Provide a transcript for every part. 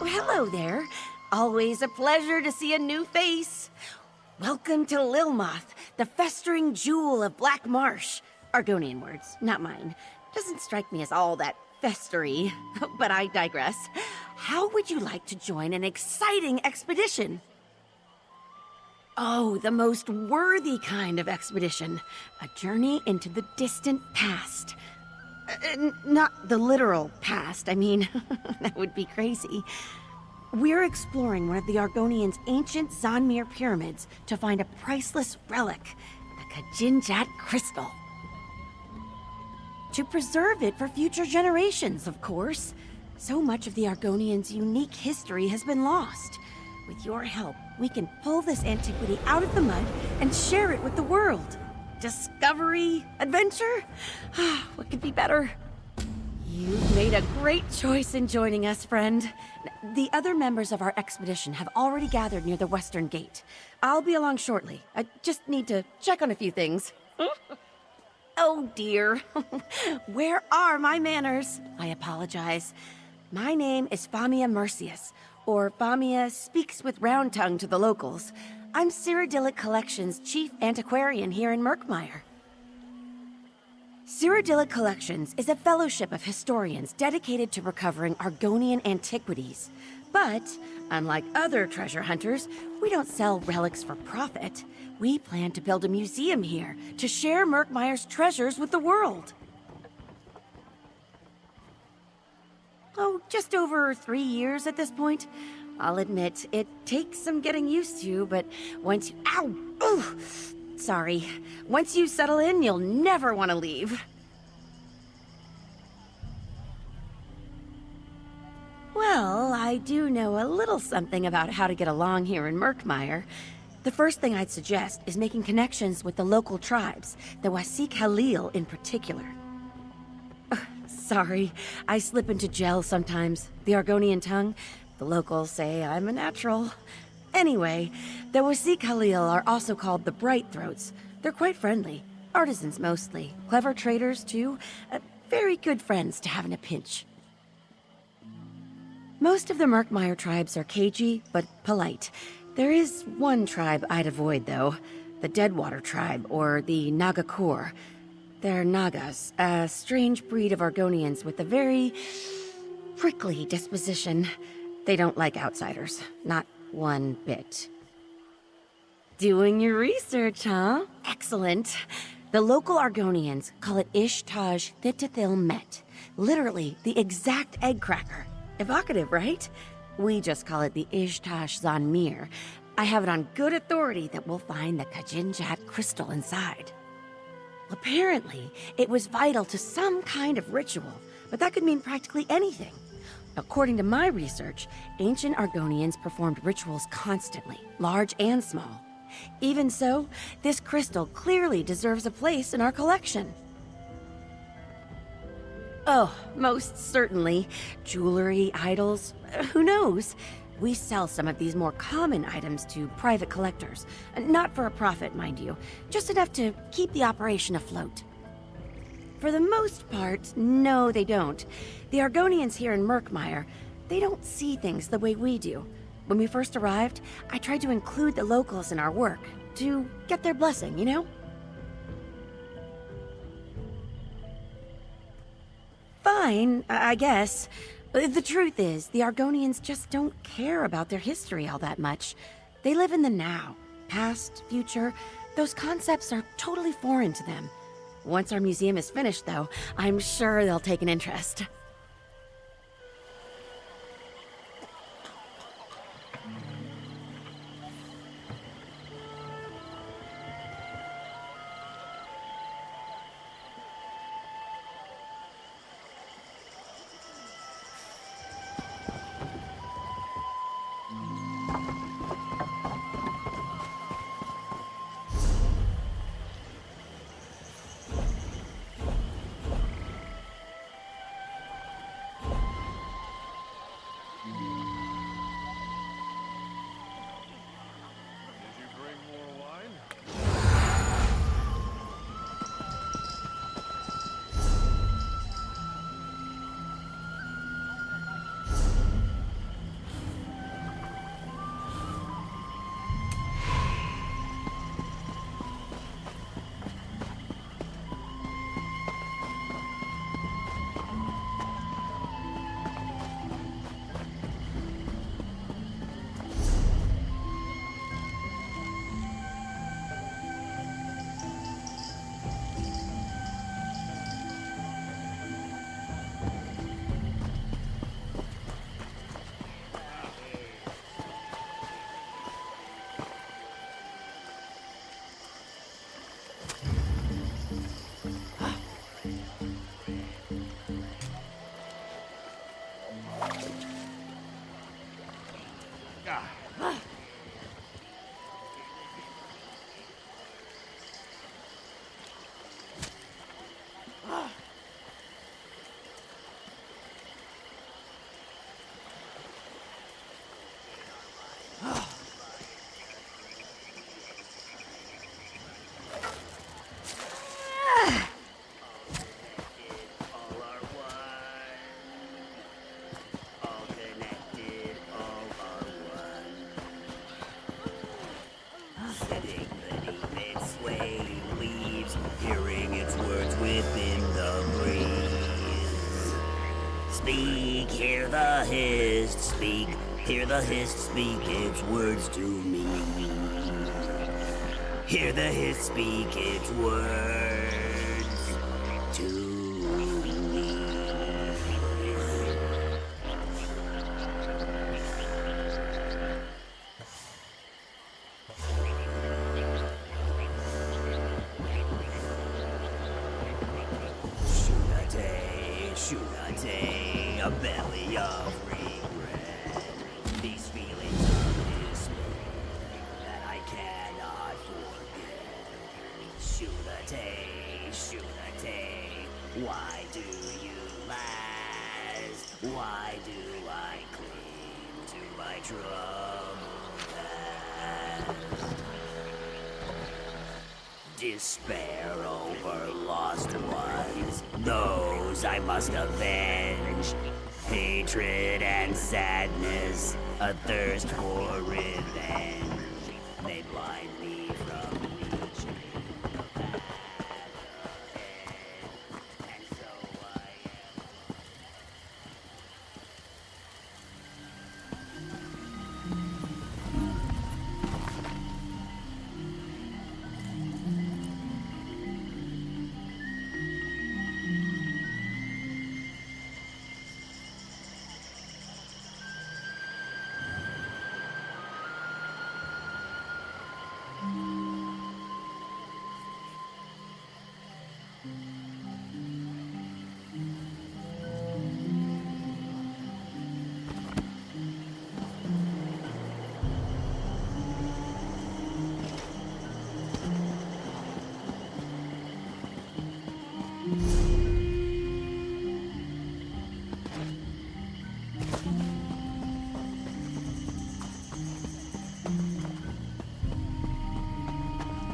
Hello there. Always a pleasure to see a new face. Welcome to Lilmoth, the festering jewel of Black Marsh. Argonian words, not mine. Doesn't strike me as all that festery, but I digress. How would you like to join an exciting expedition? Oh, the most worthy kind of expedition. A journey into the distant past. Not the literal past, I mean, that would be crazy. We're exploring one of the Argonians' ancient Zanmir pyramids to find a priceless relic, the Kajinjat crystal. To preserve it for future generations, of course. So much of the Argonians' unique history has been lost. With your help, we can pull this antiquity out of the mud and share it with the world. Discovery, adventure? What could be better? You've made a great choice in joining us, friend. The other members of our expedition have already gathered near the western gate. I'll be along shortly. I just need to check on a few things. Oh dear. Where are my manners? I apologize. My name is Famia Mercius, or Famia Speaks with Round Tongue to the locals. I'm Cyrodiilic Collections' chief antiquarian here in Murkmire. Cyrodiilic Collections is a fellowship of historians dedicated to recovering Argonian antiquities. But, unlike other treasure hunters, we don't sell relics for profit. We plan to build a museum here to share Murkmire's treasures with the world. Oh, just over 3 years at this point. I'll admit, it takes some getting used to, but once you— Ow! Oh, sorry. Once you settle in, you'll never want to leave. Well, I do know a little something about how to get along here in Murkmire. The first thing I'd suggest is making connections with the local tribes, the Wasik Halil in particular. Sorry, I slip into gel sometimes. The Argonian tongue, the locals say I'm a natural. Anyway, the Wasik Halil are also called the Bright Throats. They're quite friendly. Artisans mostly. Clever traders, too. Very good friends to have in a pinch. Most of the Murkmire tribes are cagey, but polite. There is one tribe I'd avoid, though. The Deadwater tribe, or the Nagakur. They're Nagas, a strange breed of Argonians with a very prickly disposition. They don't like outsiders. Not one bit. Doing your research, huh? Excellent. The local Argonians call it Ishtaj Thitithil Met. Literally, the exact egg cracker. Evocative, right? We just call it the Ishtaj Zanmir. I have it on good authority that we'll find the Kajinjat crystal inside. Apparently, it was vital to some kind of ritual, but that could mean practically anything. According to my research, ancient Argonians performed rituals constantly, large and small. Even so, this crystal clearly deserves a place in our collection. Oh, most certainly. Jewelry, idols, who knows? We sell some of these more common items to private collectors. Not for a profit, mind you. Just enough to keep the operation afloat. For the most part, no, they don't. The Argonians here in Murkmire, they don't see things the way we do. When we first arrived, I tried to include the locals in our work, to get their blessing, you know? Fine, I guess. The truth is, the Argonians just don't care about their history all that much. They live in the now. Past, future, those concepts are totally foreign to them. Once our museum is finished, though, I'm sure they'll take an interest. speak, hear the hist speak, hear the hist speak its words to me. Hear the hist speak its words to me. Shunate, a belly of regret. These feelings of despair that I cannot forget. Shunate, why do you last? Why do I cling to my troubled past? Despair over lost ones, those I must avenge. Hatred and sadness, a thirst for revenge. They blind me from reaching the path ahead, and so I am.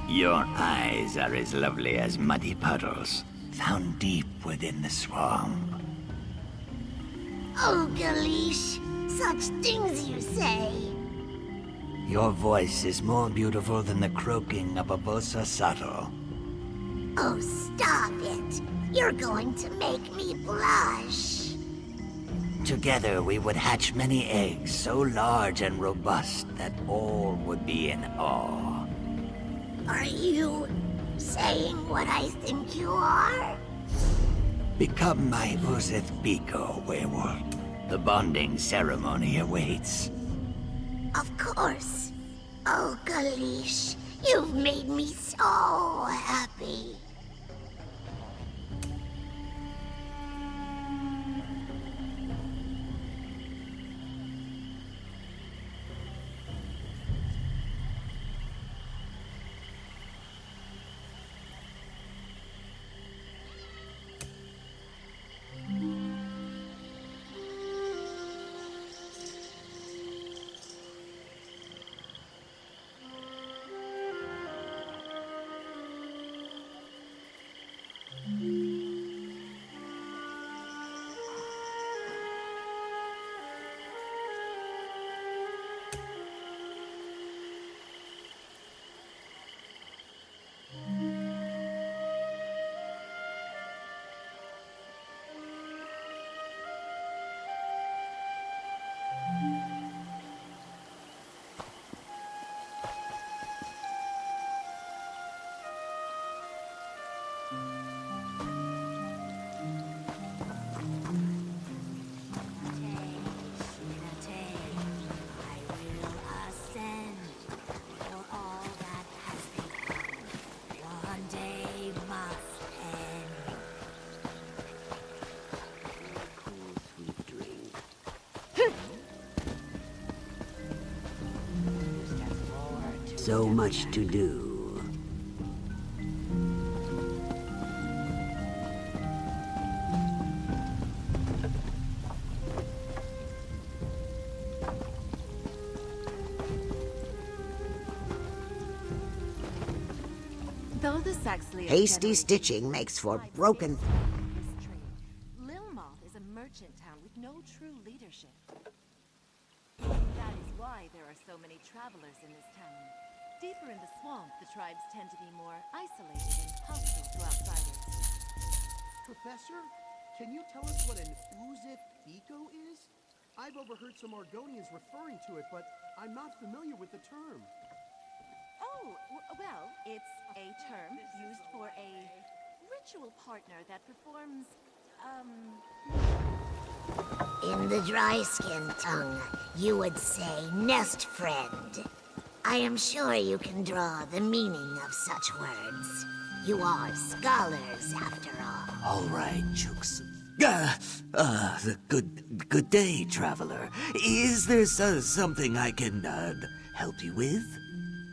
Your eyes are as lovely as muddy puddles, found deep within the swamp. Oh, Galish, such things you say. Your voice is more beautiful than the croaking of a bosa sato. Oh, stop it. You're going to make me blush. Together we would hatch many eggs so large and robust that all would be in awe. Are you saying what I think you are? Become my Uzith Biko, werewolf. The bonding ceremony awaits. Of course. Oh, Galish, you've made me so happy. So much to do. Hasty stitching makes for broken... Lilmoth is a merchant town with no true leadership. That is why there are so many travelers in this town. Deeper in the swamp, the tribes tend to be more isolated and hostile to outsiders. Professor, Can you tell us what an Uzith-Eco is? I've overheard some Argonians referring to it, but I'm not familiar with the term. Oh, well, it's a term used for a ritual partner that performs, In the dry skin tongue, you would say nest friend. I am sure you can draw the meaning of such words. You are scholars, after all. All right, Jukes. Good day, traveler. Is there something I can, help you with?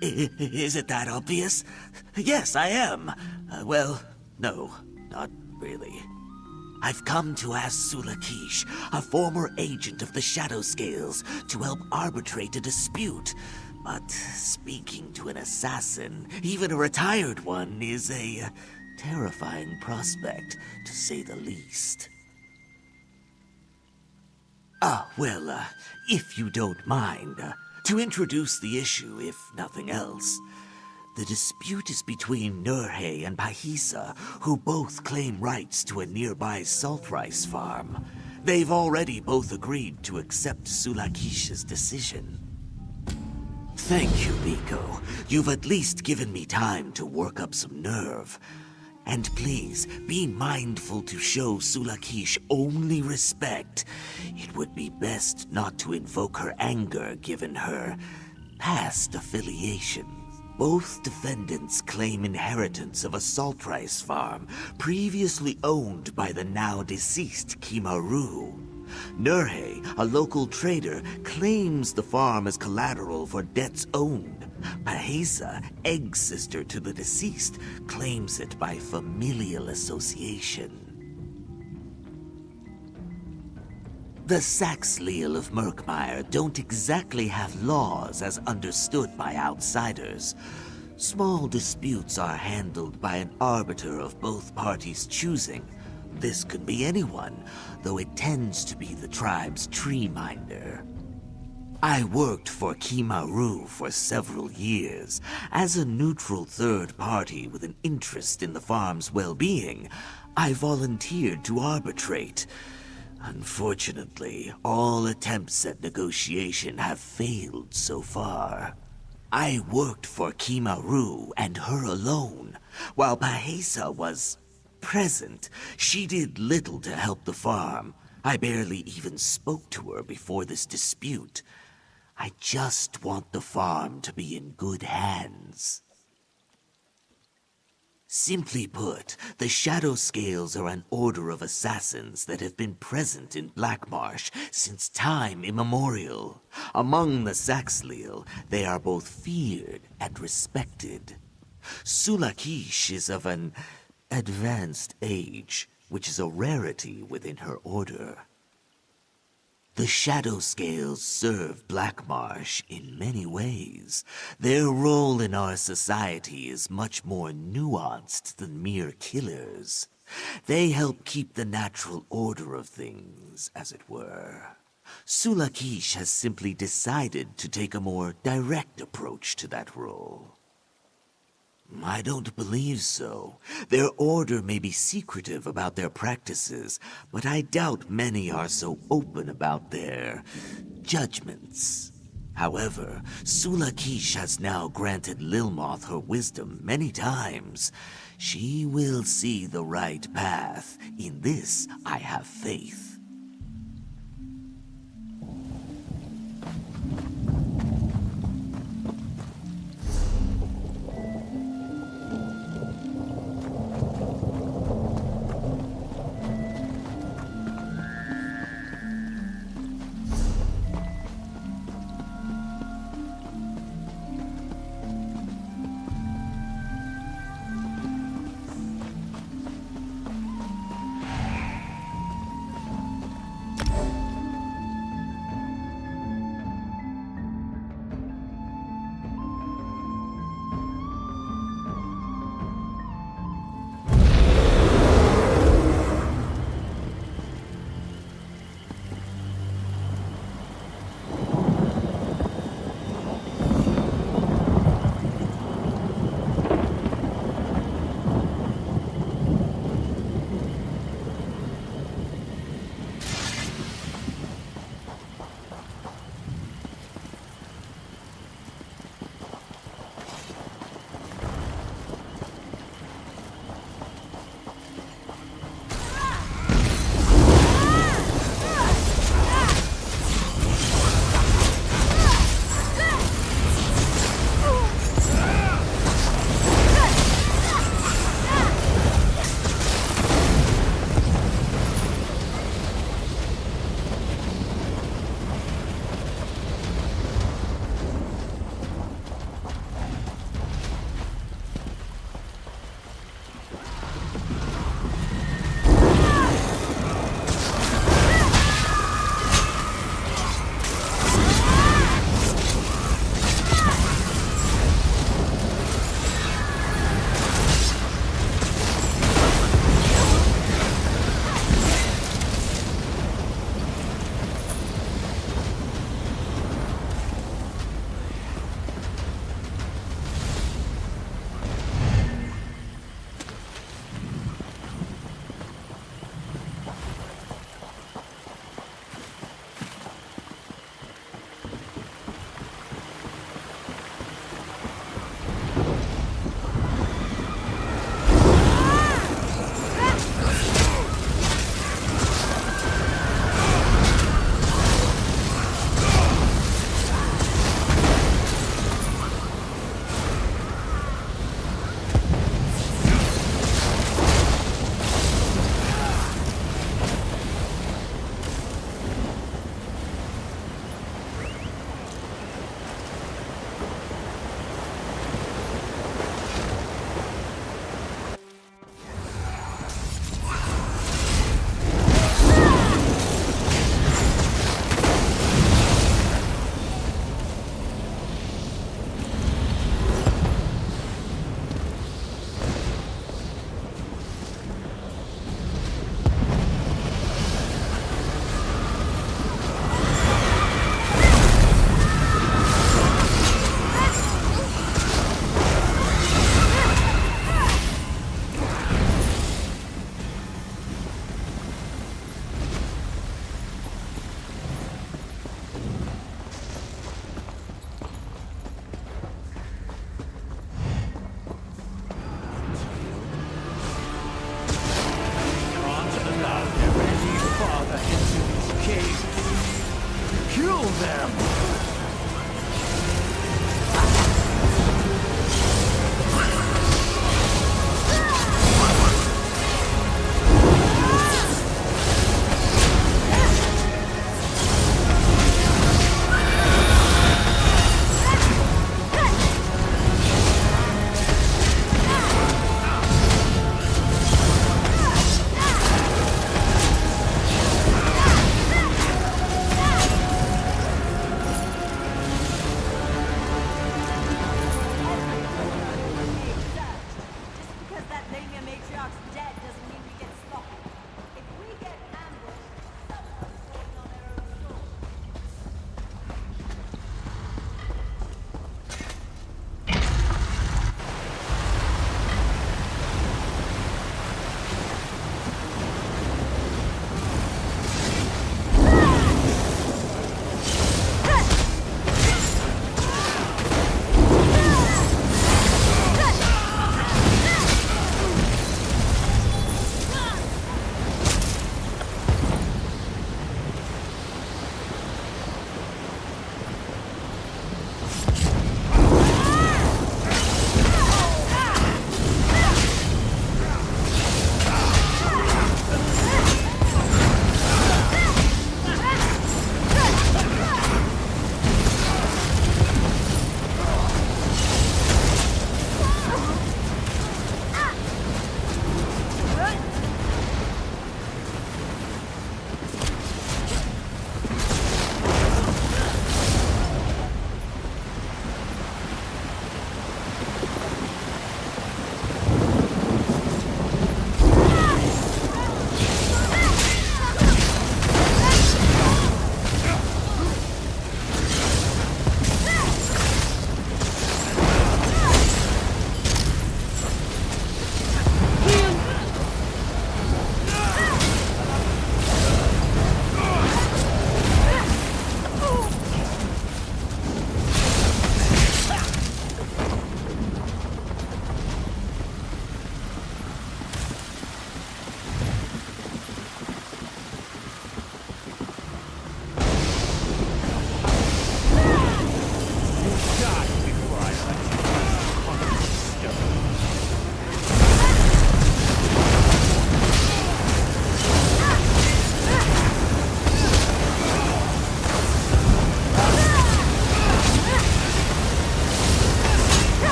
Is it that obvious? Yes, I am. Well, no, not really. I've come to ask Sulakish, a former agent of the Shadow Scales, to help arbitrate a dispute. But speaking to an assassin, even a retired one, is a terrifying prospect, to say the least. Well, if you don't mind, to introduce the issue, if nothing else. The dispute is between Nurhe and Pahisa, who both claim rights to a nearby salt rice farm. They've already both agreed to accept Sulakish's decision. Thank you, Biko. You've at least given me time to work up some nerve. And please, be mindful to show Sulakish only respect. It would be best not to invoke her anger given her past affiliation. Both defendants claim inheritance of a salt rice farm previously owned by the now-deceased Kimaru. Nurhe, a local trader, claims the farm as collateral for debts owed. Pahesa, egg-sister to the deceased, claims it by familial association. The Saxleal of Murkmire don't exactly have laws as understood by outsiders. Small disputes are handled by an arbiter of both parties' choosing. This could be anyone, though it tends to be the tribe's tree minder. I worked for Kimaru for several years. As a neutral third party with an interest in the farm's well-being, I volunteered to arbitrate. Unfortunately, all attempts at negotiation have failed so far. I worked for Kimaru and her alone. While Pahesa was present, she did little to help the farm. I barely even spoke to her before this dispute. I just want the farm to be in good hands. Simply put, the Shadow Scales are an order of assassins that have been present in Blackmarsh since time immemorial. Among the Saxleal, they are both feared and respected. Sulakish is of an advanced age, which is a rarity within her order. The Shadow Scales serve Blackmarsh in many ways. Their role in our society is much more nuanced than mere killers. They help keep the natural order of things, as it were. Sulakish has simply decided to take a more direct approach to that role. I don't believe so. Their order may be secretive about their practices, but I doubt many are so open about their judgments. However, Sulakish has now granted Lilmoth her wisdom many times. She will see the right path. In this, I have faith.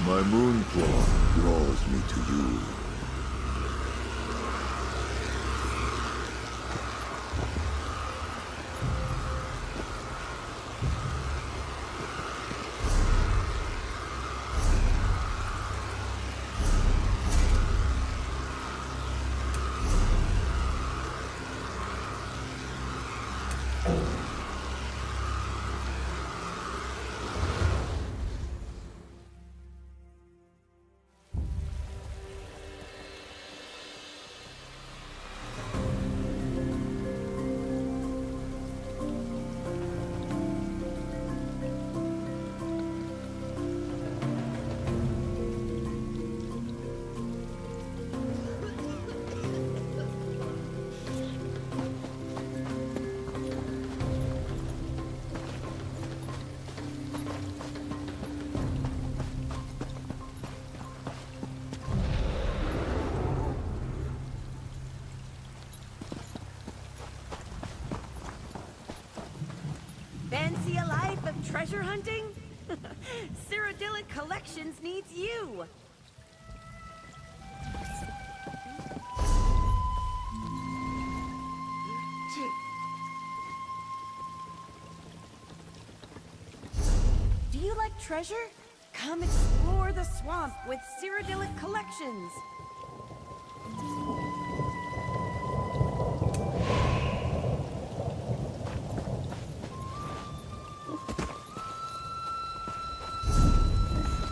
My moon claw draws me to you. Fancy a life of treasure hunting? Cyrodiilic Collections needs you! Do you like treasure? Come explore the swamp with Cyrodiilic Collections!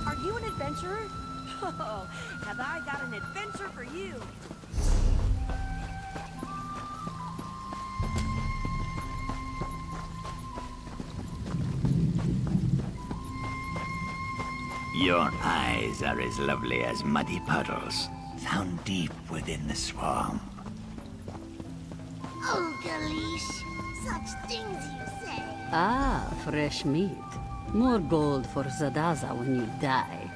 Are you an adventurer? Oh, have I got an adventure for you! Your eyes are as lovely as muddy puddles, found deep within the swamp. Oh, Galish, such things you say. Ah, fresh meat. More gold for Zadaza when you die.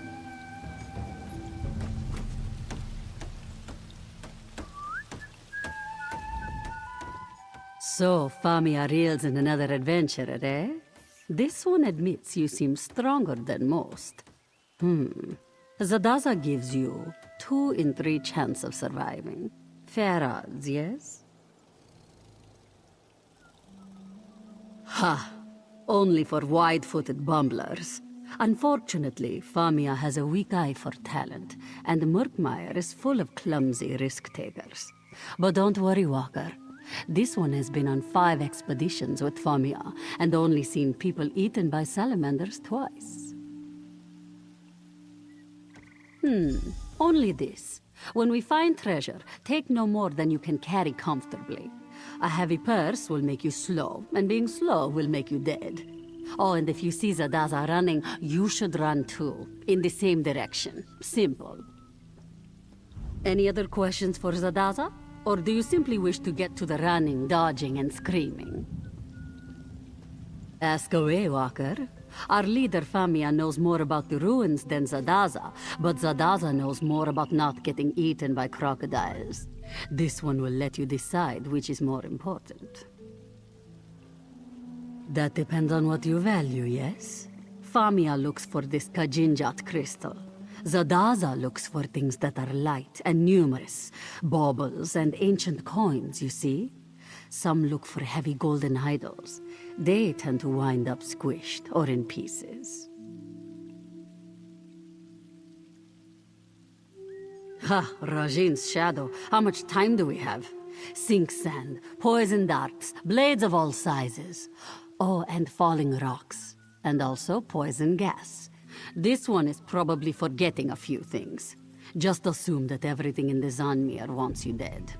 So, Famia reels in another adventurer, eh? This one admits you seem stronger than most. Zadaza gives you 2 in 3 chance of surviving. Fair odds, yes? Ha! Only for wide-footed bumblers. Unfortunately, Famia has a weak eye for talent, and Murkmire is full of clumsy risk-takers. But don't worry, Walker. This one has been on 5 expeditions with Famia, and only seen people eaten by salamanders twice. Only this. When we find treasure, take no more than you can carry comfortably. A heavy purse will make you slow, and being slow will make you dead. Oh, and if you see Zadaza running, you should run too, in the same direction. Simple. Any other questions for Zadaza? Or do you simply wish to get to the running, dodging, and screaming? Ask away, Walker. Our leader Famia knows more about the ruins than Zadaza, but Zadaza knows more about not getting eaten by crocodiles. This one will let you decide which is more important. That depends on what you value, yes? Famia looks for this Kajinjat crystal. Zadaza looks for things that are light and numerous. Baubles and ancient coins, you see? Some look for heavy golden idols. They tend to wind up squished or in pieces. Ha, Rajin's shadow. How much time do we have? Sink sand, poison darts, blades of all sizes. Oh, and falling rocks. And also poison gas. This one is probably forgetting a few things. Just assume that everything in the Zanmir wants you dead.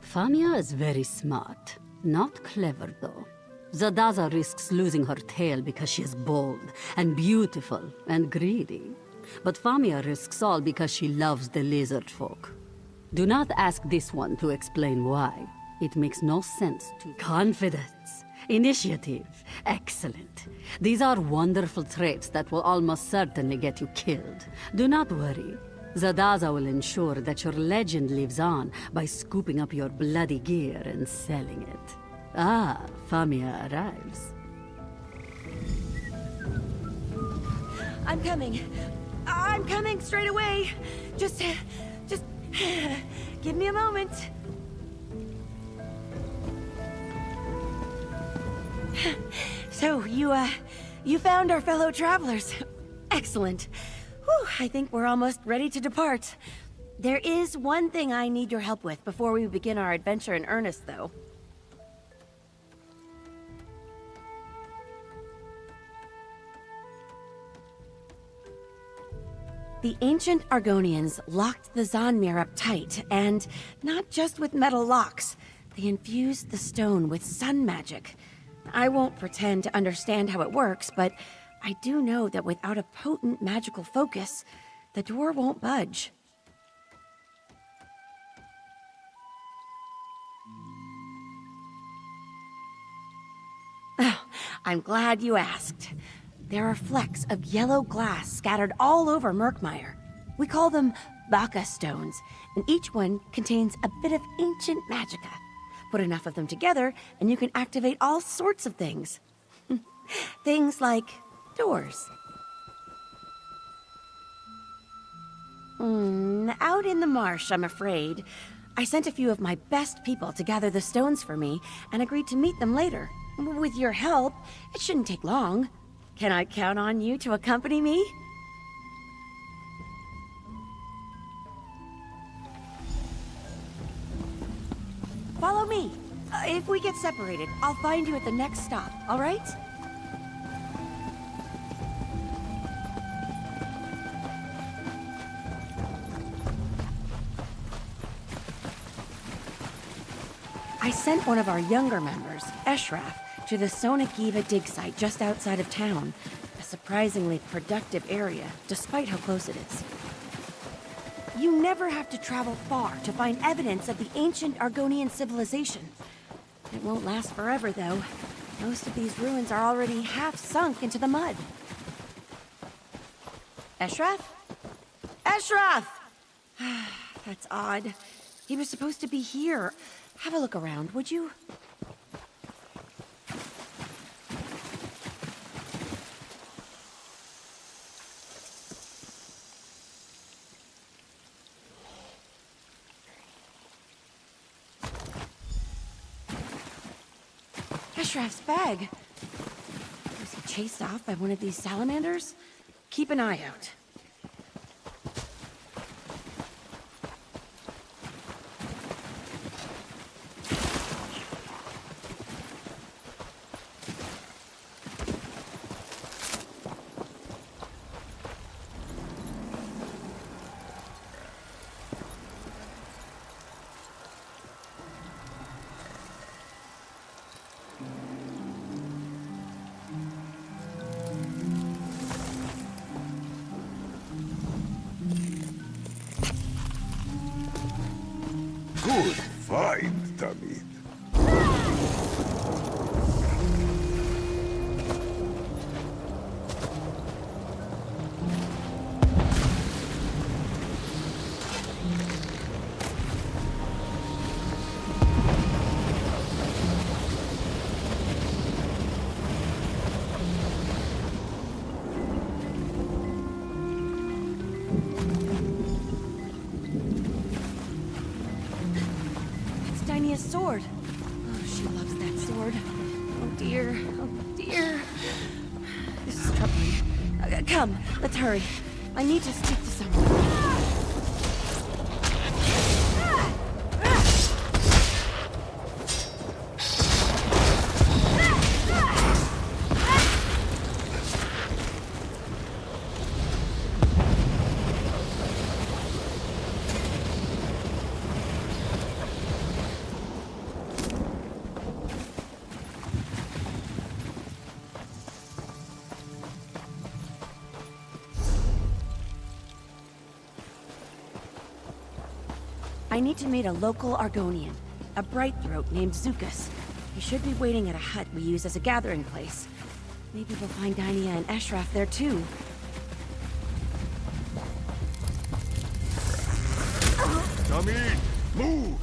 Famia is very smart. Not clever, though. Zadaza risks losing her tail because she is bold, and beautiful, and greedy. But Famia risks all because she loves the lizard folk. Do not ask this one to explain why. It makes no sense to... Confidence, initiative, excellent. These are wonderful traits that will almost certainly get you killed. Do not worry. Zadaza will ensure that your legend lives on by scooping up your bloody gear and selling it. Ah, Famia arrives. I'm coming. I'm coming straight away. Just give me a moment. So, you found our fellow travelers. Excellent. Whew, I think we're almost ready to depart. There is one thing I need your help with before we begin our adventure in earnest, though. The ancient Argonians locked the Zonmir up tight, and not just with metal locks. They infused the stone with sun magic. I won't pretend to understand how it works, but I do know that without a potent magical focus, the door won't budge. Oh, I'm glad you asked. There are flecks of yellow glass scattered all over Murkmire. We call them Baka stones, and each one contains a bit of ancient magicka. Put enough of them together, and you can activate all sorts of things. Things like doors. Out in the marsh, I'm afraid. I sent a few of my best people to gather the stones for me, and agreed to meet them later. With your help, it shouldn't take long. Can I count on you to accompany me? Follow me. If we get separated, I'll find you at the next stop, all right? I sent one of our younger members, Eshraf, to the Sonakiva dig site just outside of town. A surprisingly productive area, despite how close it is. You never have to travel far to find evidence of the ancient Argonian civilization. It won't last forever, though. Most of these ruins are already half sunk into the mud. Eshraf? Eshraf! That's odd. He was supposed to be here. Have a look around, would you? Eshraf's bag. Was he chased off by one of these salamanders? Keep an eye out. Good find, Tamid. Sword. Oh, she loves that sword. Oh dear, oh dear. This is troubling. Come, let's hurry. I need to speak to someone. I need to meet a local Argonian, a bright throat named Zukas. He should be waiting at a hut we use as a gathering place. Maybe we'll find Dynia and Eshraf there too. Tamid, move!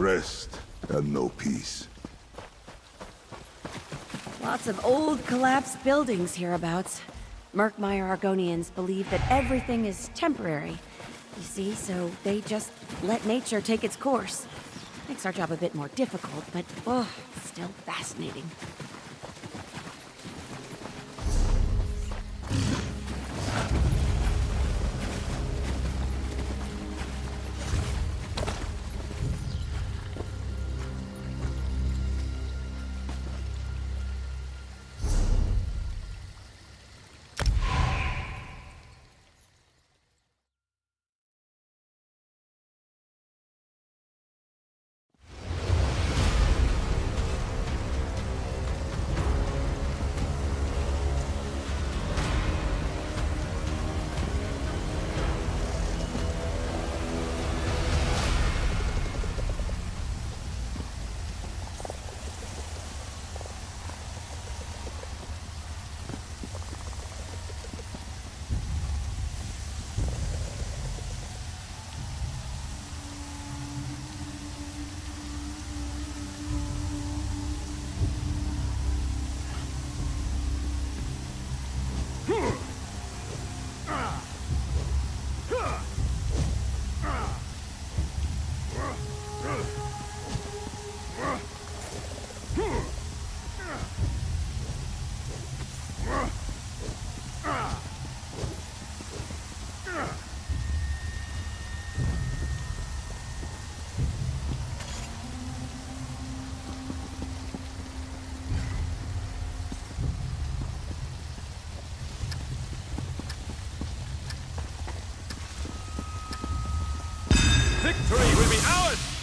rest and no peace. Lots of old, collapsed buildings hereabouts. Murkmire Argonians believe that everything is temporary. You see, so they just let nature take its course. Makes our job a bit more difficult, but, oh, still fascinating. Victory will be ours!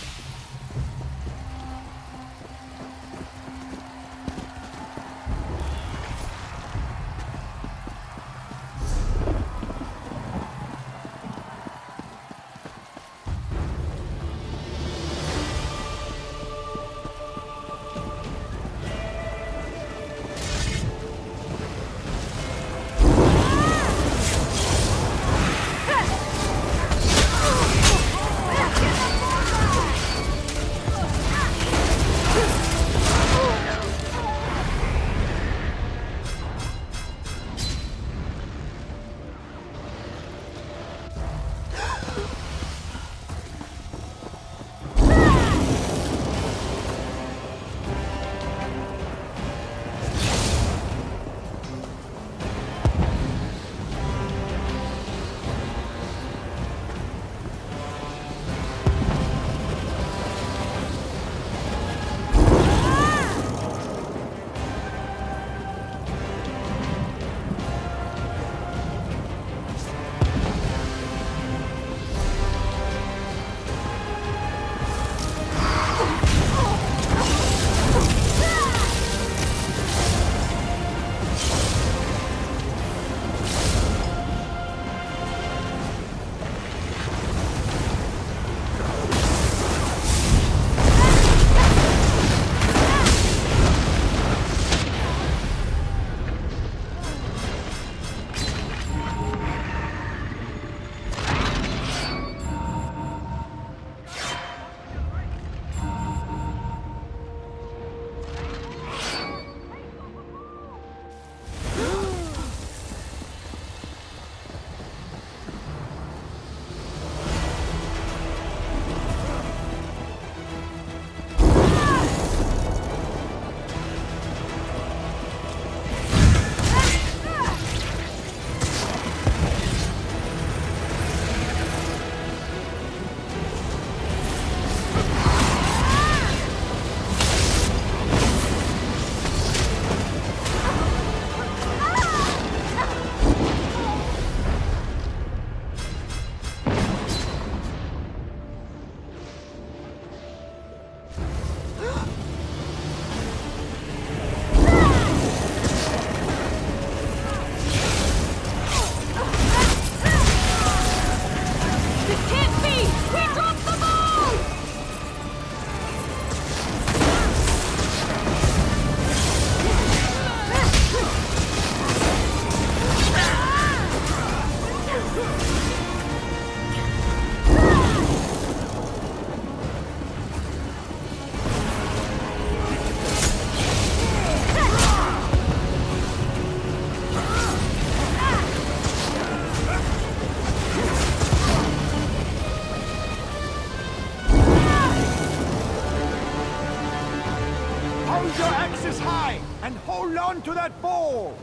on to that ball!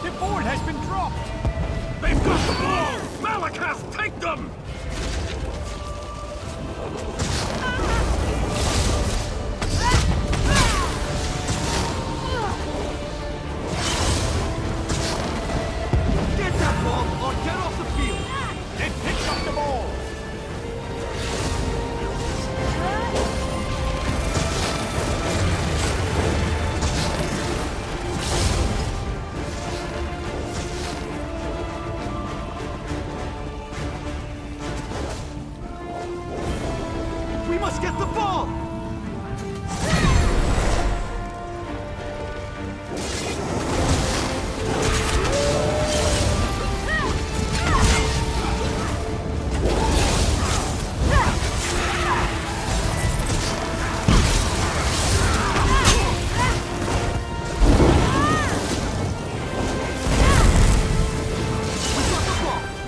The ball has been dropped! They've got the ball! Malakath, take them! Get that ball or get off the field! They picked up the ball! We must get the ball!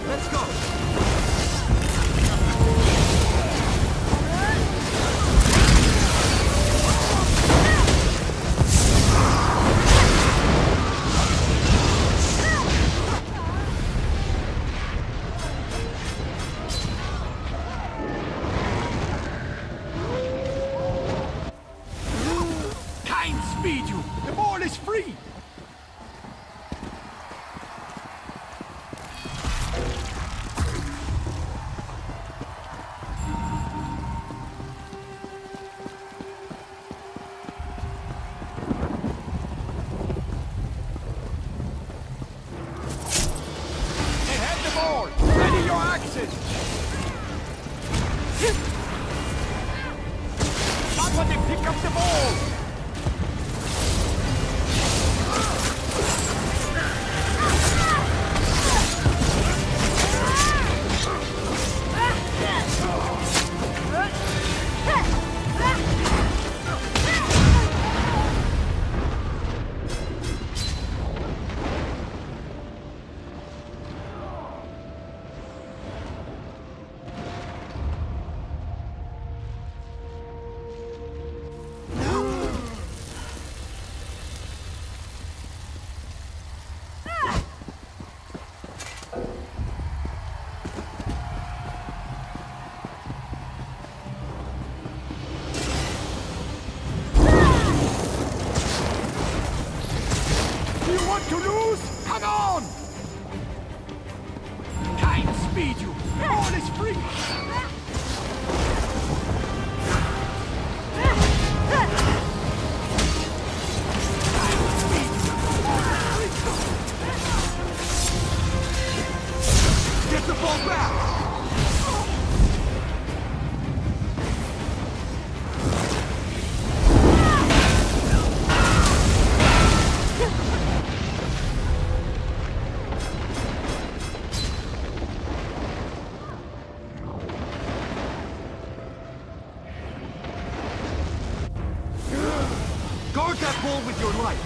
Let's go! Kind speed you! The ball is free! They have the ball! Ready your axes! Somebody pick up the ball! Do you want to lose? Come on! Kind speed you! The ball is free! Kind speed you! The ball is free! Get the ball back! Guard that ball with your life!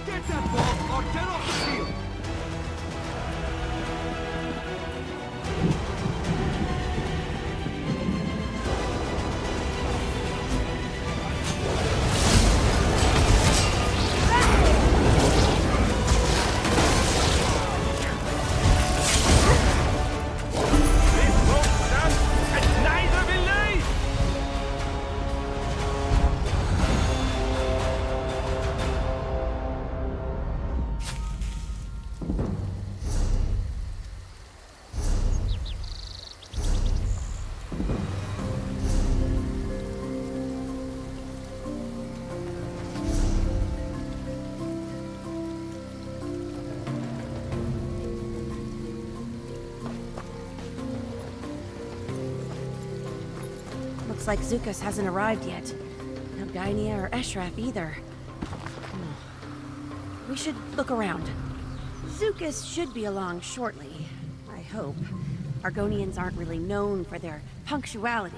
Get that ball or get off the field! Looks like Zukas hasn't arrived yet. No Gainia or Eshraf either. We should look around. Zukas should be along shortly, I hope. Argonians aren't really known for their punctuality.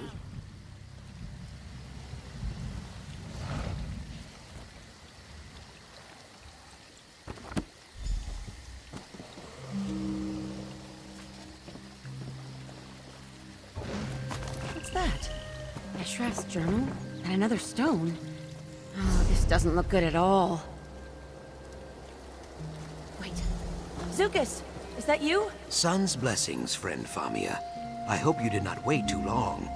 that? Eshraf's journal? And another stone? Oh, this doesn't look good at all. Wait. Zukas! Is that you? Sun's blessings, friend Famia. I hope you did not wait too long.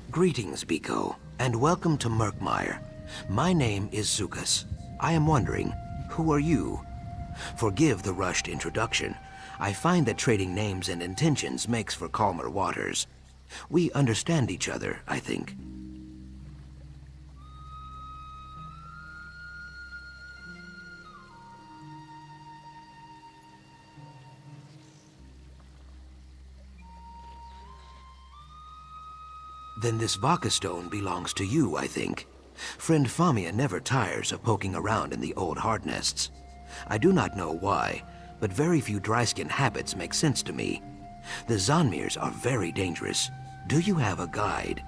Greetings, Biko, and welcome to Murkmire. My name is Zukas. I am wondering, who are you? Forgive the rushed introduction. I find that trading names and intentions makes for calmer waters. We understand each other, I think. Then this Vaka stone belongs to you, I think. Friend Famia never tires of poking around in the old hard nests. I do not know why, but very few dry-skin habits make sense to me. The Zanmirs are very dangerous. Do you have a guide?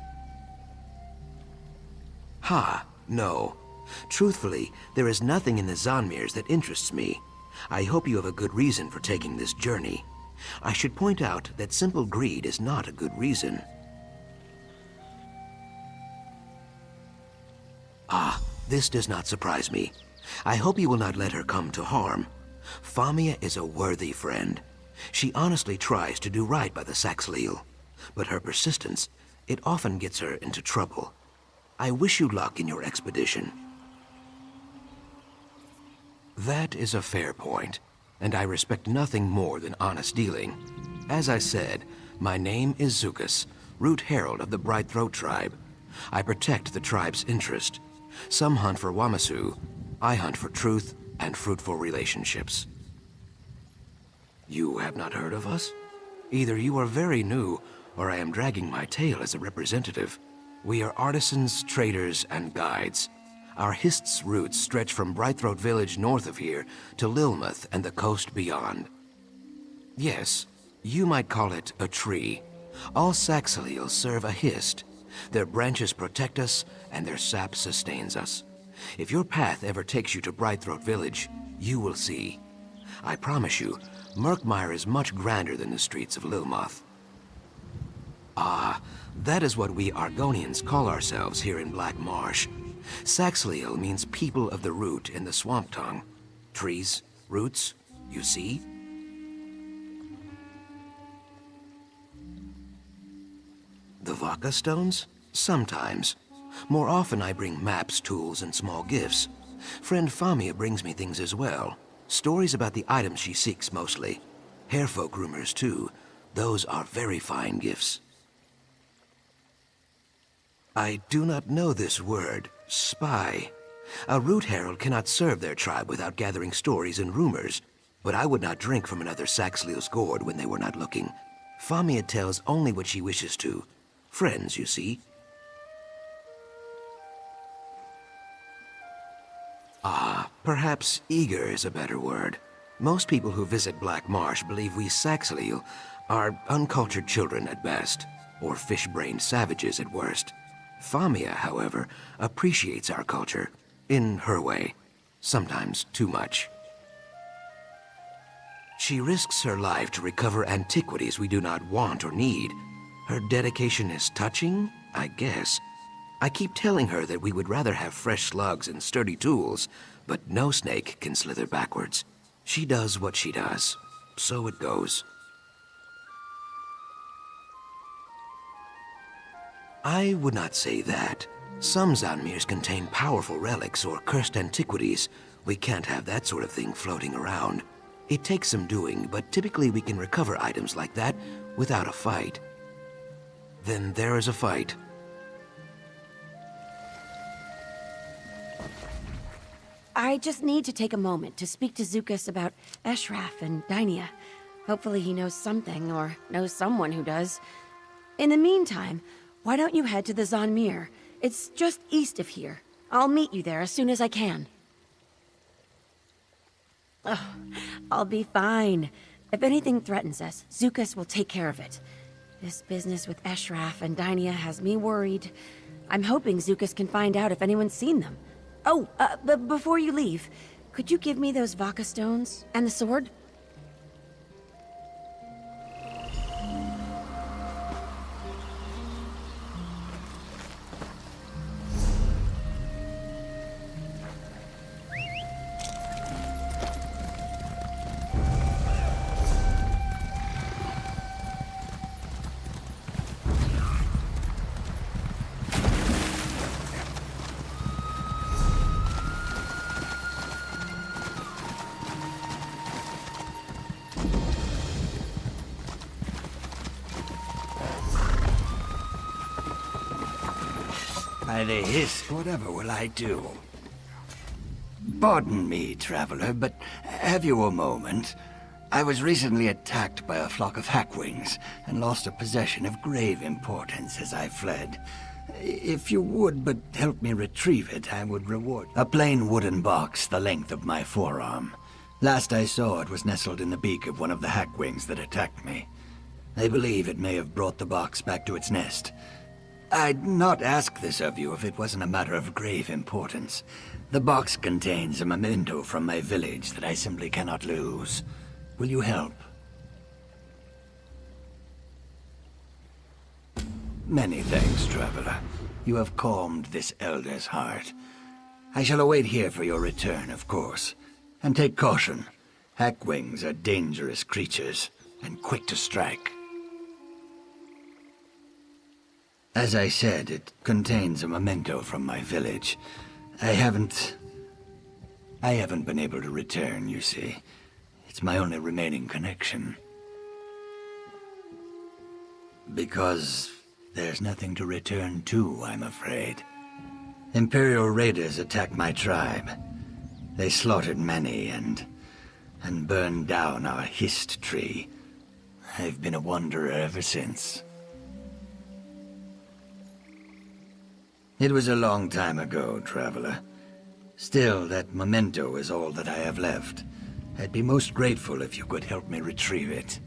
Ha, no. Truthfully, there is nothing in the Zanmirs that interests me. I hope you have a good reason for taking this journey. I should point out that simple greed is not a good reason. Ah, this does not surprise me. I hope you will not let her come to harm. Famia is a worthy friend. She honestly tries to do right by the Saxhleel, but her persistence, it often gets her into trouble. I wish you luck in your expedition. That is a fair point, and I respect nothing more than honest dealing. As I said, my name is Zukas, Root Herald of the Brightthroat tribe. I protect the tribe's interest. Some hunt for Wamasu. I hunt for truth and fruitful relationships. You have not heard of us? Either you are very new, or I am dragging my tail as a representative. We are artisans, traders, and guides. Our Hist's roots stretch from Brightthroat village north of here to Lilmuth and the coast beyond. Yes, you might call it a tree. All Saxhleel serve a Hist. Their branches protect us, and their sap sustains us. If your path ever takes you to Brightthroat village, you will see. I promise you, Murkmire is much grander than the streets of Lilmuth. Ah, that is what we Argonians call ourselves here in Black Marsh. Saxhleel means people of the root in the swamp tongue. Trees, roots, you see? The Vaka stones? Sometimes. More often I bring maps, tools, and small gifts. Friend Famia brings me things as well. Stories about the items she seeks mostly. Hairfolk rumors too. Those are very fine gifts. I do not know this word, spy. A root herald cannot serve their tribe without gathering stories and rumors, but I would not drink from another Saxhleel's gourd when they were not looking. Famia tells only what she wishes to. Friends, you see. Ah, perhaps eager is a better word. Most people who visit Black Marsh believe we Saxhleel are uncultured children at best, or fish-brained savages at worst. Famia, however, appreciates our culture, in her way, sometimes too much. She risks her life to recover antiquities we do not want or need. Her dedication is touching, I guess. I keep telling her that we would rather have fresh slugs and sturdy tools, but no snake can slither backwards. She does what she does. So it goes. I would not say that. Some Zanmirs contain powerful relics or cursed antiquities. We can't have that sort of thing floating around. It takes some doing, but typically we can recover items like that without a fight. Then there is a fight. I just need to take a moment to speak to Zukas about Eshraf and Dynia. Hopefully he knows something, or knows someone who does. In the meantime, why don't you head to the Zanmir? It's just east of here. I'll meet you there as soon as I can. Oh, I'll be fine. If anything threatens us, Zukas will take care of it. This business with Eshraf and Dynia has me worried. I'm hoping Zukas can find out if anyone's seen them. Oh, but before you leave, could you give me those Vaka stones and the sword? By the hiss, whatever will I do? Pardon me, traveler, but have you a moment? I was recently attacked by a flock of hackwings and lost a possession of grave importance as I fled. If you would but help me retrieve it, I would reward. A plain wooden box the length of my forearm. Last I saw, it was nestled in the beak of one of the hackwings that attacked me. I believe it may have brought the box back to its nest. I'd not ask this of you if it wasn't a matter of grave importance. The box contains a memento from my village that I simply cannot lose. Will you help? Many thanks, traveler. You have calmed this elder's heart. I shall await here for your return, of course. And take caution. Hackwings are dangerous creatures, and quick to strike. As I said, it contains a memento from my village. I haven't been able to return, you see. It's my only remaining connection. Because there's nothing to return to, I'm afraid. Imperial raiders attacked my tribe. They slaughtered many and burned down our hist tree. I've been a wanderer ever since. It was a long time ago, traveler. Still, that memento is all that I have left. I'd be most grateful if you could help me retrieve it.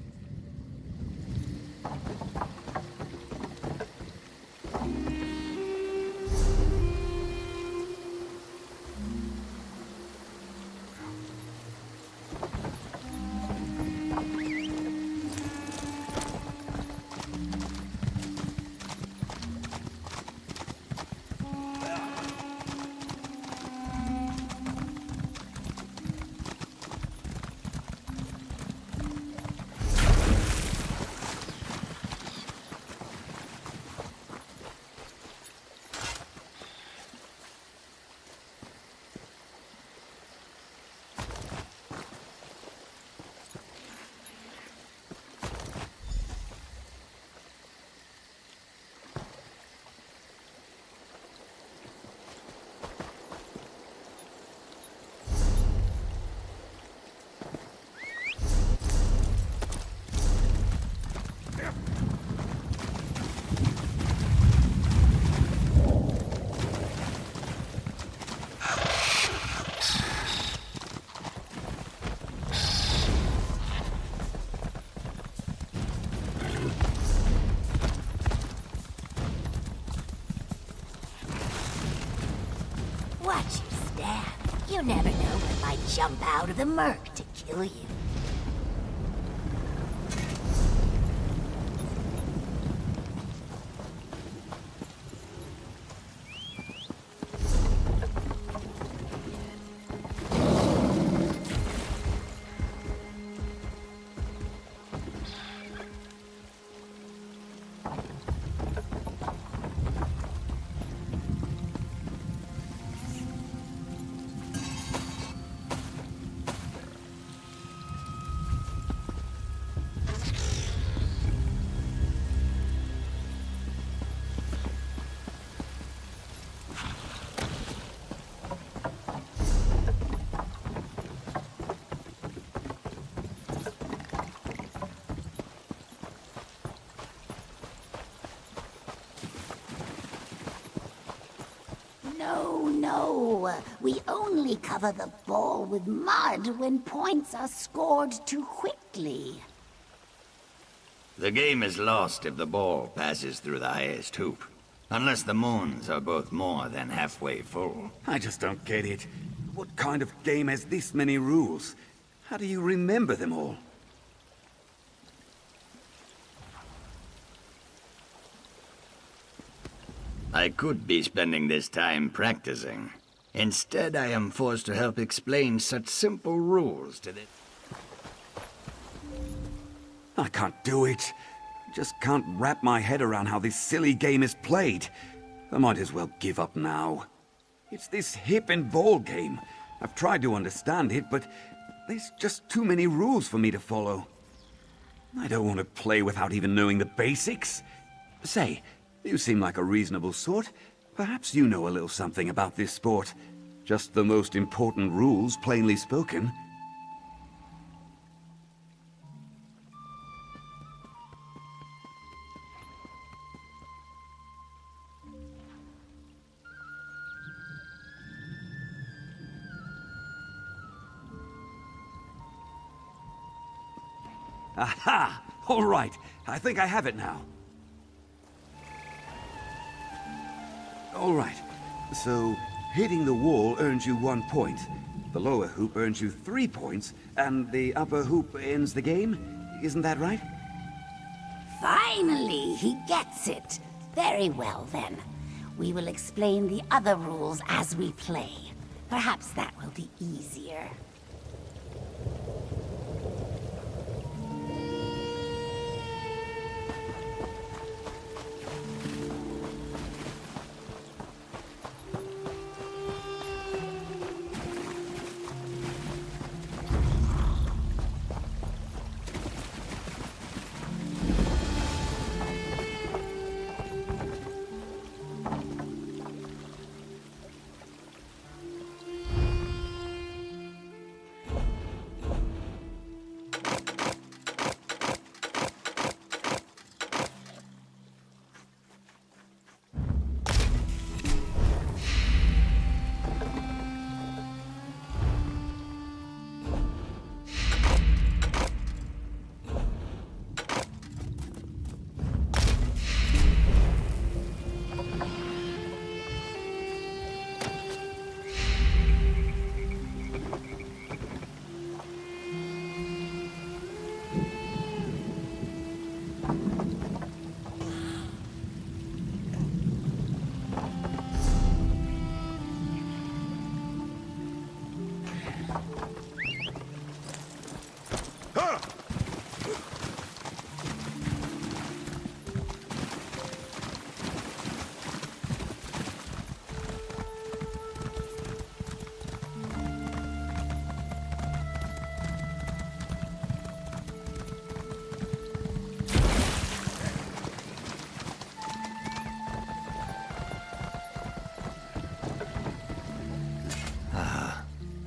Watch your step. You never know what might jump out of the murk to kill you. No. We only cover the ball with mud when points are scored too quickly. The game is lost if the ball passes through the highest hoop. Unless the moons are both more than halfway full. I just don't get it. What kind of game has this many rules? How do you remember them all? I could be spending this time practicing. Instead, I am forced to help explain such simple rules to the... I can't do it. Just can't wrap my head around how this silly game is played. I might as well give up now. It's this hip and ball game. I've tried to understand it, but there's just too many rules for me to follow. I don't want to play without even knowing the basics. Say, you seem like a reasonable sort. Perhaps you know a little something about this sport. Just the most important rules plainly spoken. Aha! All right. I think I have it now. All right. So, hitting the wall earns you 1 point. The lower hoop earns you 3 points, and the upper hoop ends the game. Isn't that right? Finally, he gets it. Very well, then. We will explain the other rules as we play. Perhaps that will be easier.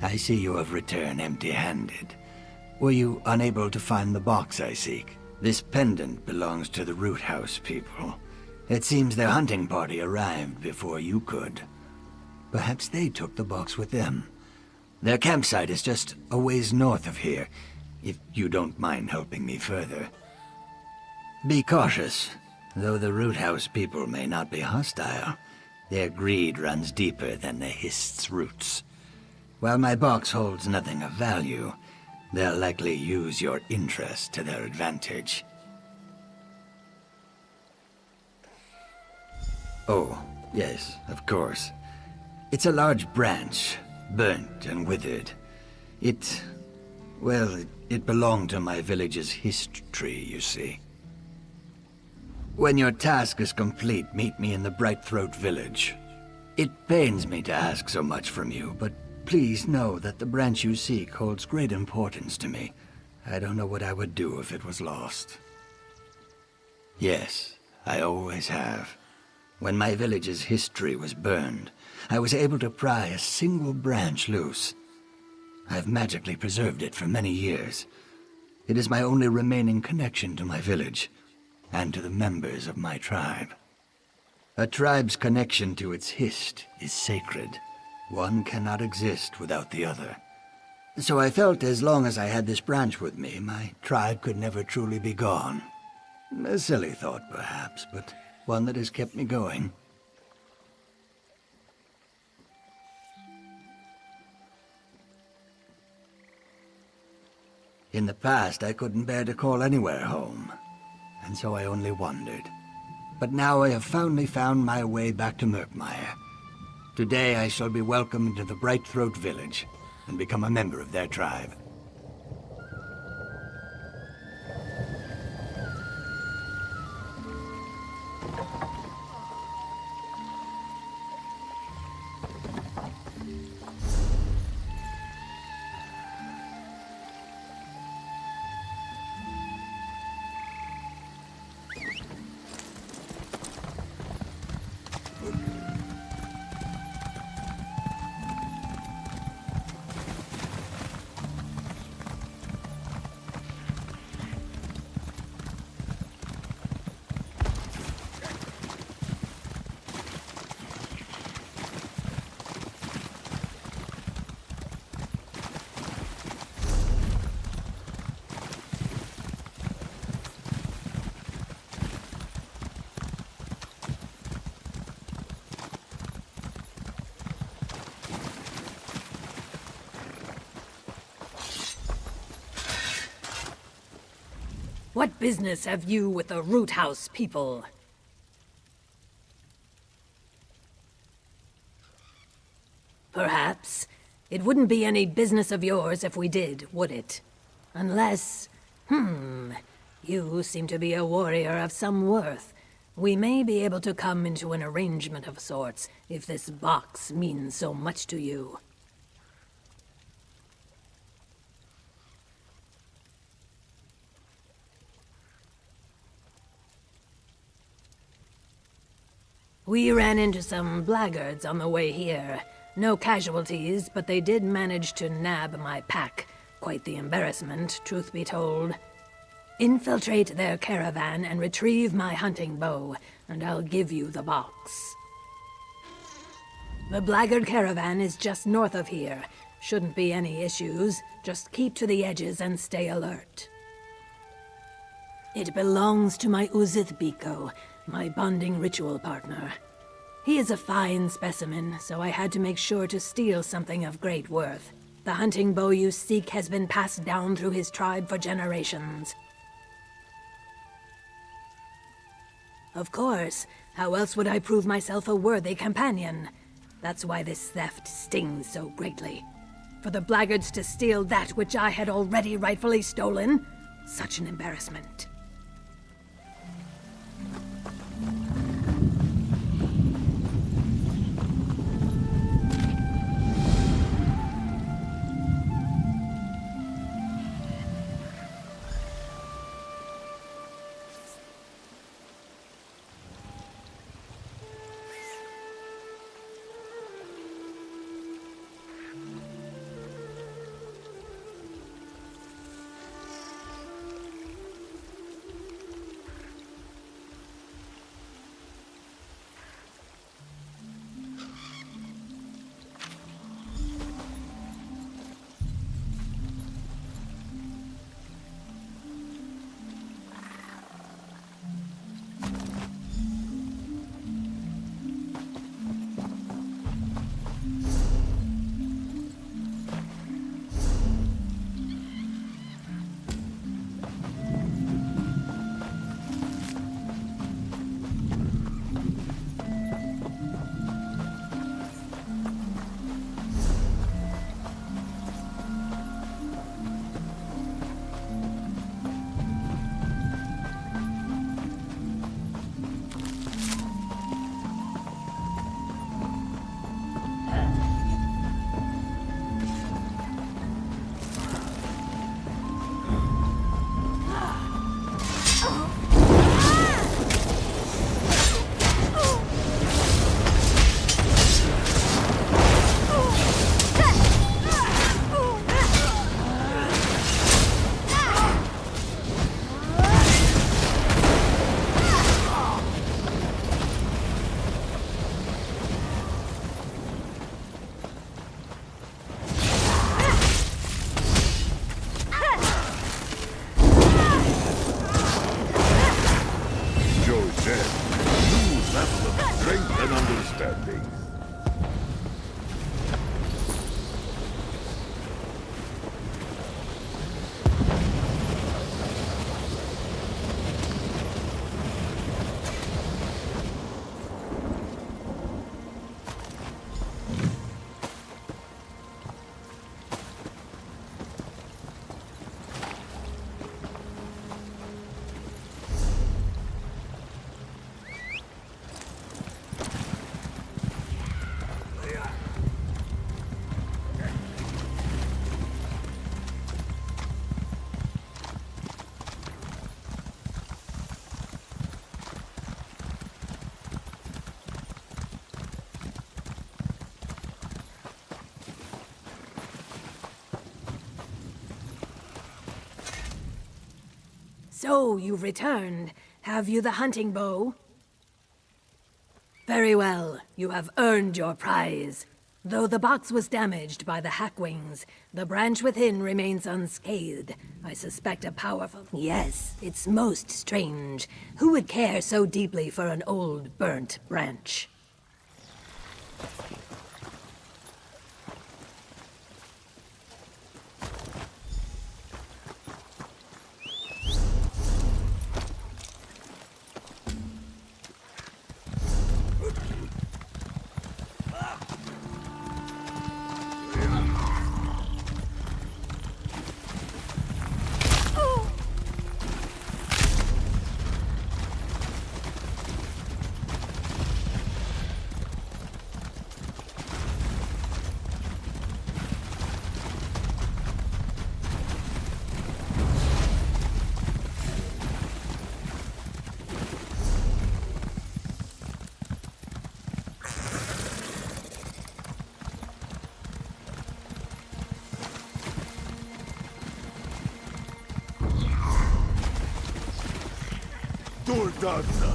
I see you have returned empty-handed. Were you unable to find the box I seek? This pendant belongs to the Root House people. It seems their hunting party arrived before you could. Perhaps they took the box with them. Their campsite is just a ways north of here, if you don't mind helping me further. Be cautious. Though the Root House people may not be hostile, their greed runs deeper than the Hist's roots. While my box holds nothing of value, they'll likely use your interest to their advantage. Oh, yes, of course. It's a large branch, burnt and withered. It belonged to my village's history, you see. When your task is complete, meet me in the Brightthroat village. It pains me to ask so much from you, but please know that the branch you seek holds great importance to me. I don't know what I would do if it was lost. Yes, I always have. When my village's history was burned, I was able to pry a single branch loose. I've magically preserved it for many years. It is my only remaining connection to my village, and to the members of my tribe. A tribe's connection to its hist is sacred. One cannot exist without the other. So I felt as long as I had this branch with me, my tribe could never truly be gone. A silly thought, perhaps, but one that has kept me going. In the past, I couldn't bear to call anywhere home, and so I only wandered. But now I have finally found my way back to Murkmire. Today I shall be welcomed to the Brightthroat village, and become a member of their tribe. What business have you with the Root House people? Perhaps. It wouldn't be any business of yours if we did, would it? Unless... You seem to be a warrior of some worth. We may be able to come into an arrangement of sorts, if this box means so much to you. We ran into some blackguards on the way here. No casualties, but they did manage to nab my pack. Quite the embarrassment, truth be told. Infiltrate their caravan and retrieve my hunting bow, and I'll give you the box. The blackguard caravan is just north of here. Shouldn't be any issues. Just keep to the edges and stay alert. It belongs to my Uzith Biko, my bonding ritual partner. He is a fine specimen, so I had to make sure to steal something of great worth. The hunting bow you seek has been passed down through his tribe for generations. Of course, how else would I prove myself a worthy companion? That's why this theft stings so greatly. For the blackguards to steal that which I had already rightfully stolen? Such an embarrassment. So, you've returned. Have you the hunting bow? Very well. You have earned your prize. Though the box was damaged by the Hackwings, the branch within remains unscathed. I suspect a powerful... Yes, it's most strange. Who would care so deeply for an old, burnt branch? Tordaza.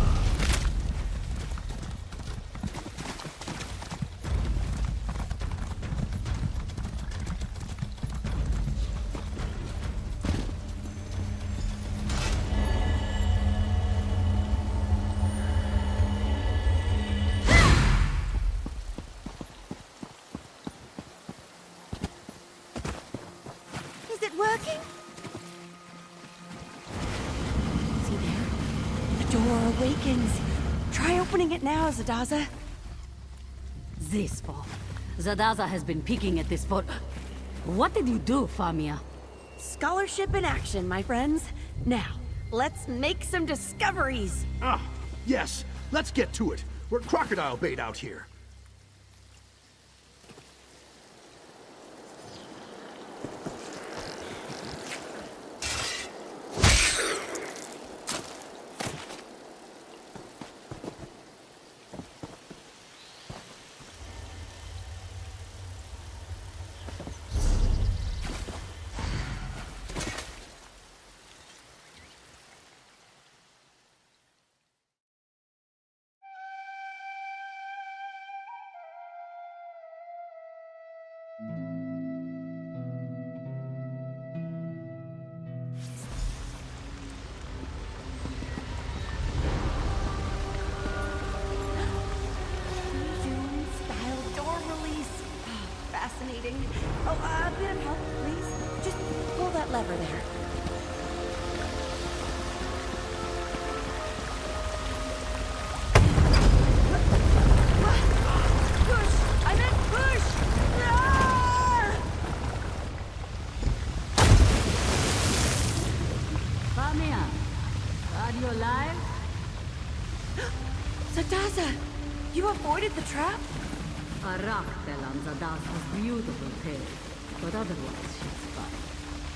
Is it working? See there? The door awakens. Try opening it now, Zadaza. This fall. Zadaza has been peeking at this for... What did you do, Famia? Scholarship in action, my friends. Now, let's make some discoveries. Ah, yes. Let's get to it. We're crocodile bait out here. Style door release. Fascinating. Oh, a bit of help, please. Just pull that lever there. Push! I meant push! Ah! Famia, are you alive? Zadaza, you avoided the trap? A rock fell on Zadaza's beautiful tail, but otherwise she's fine.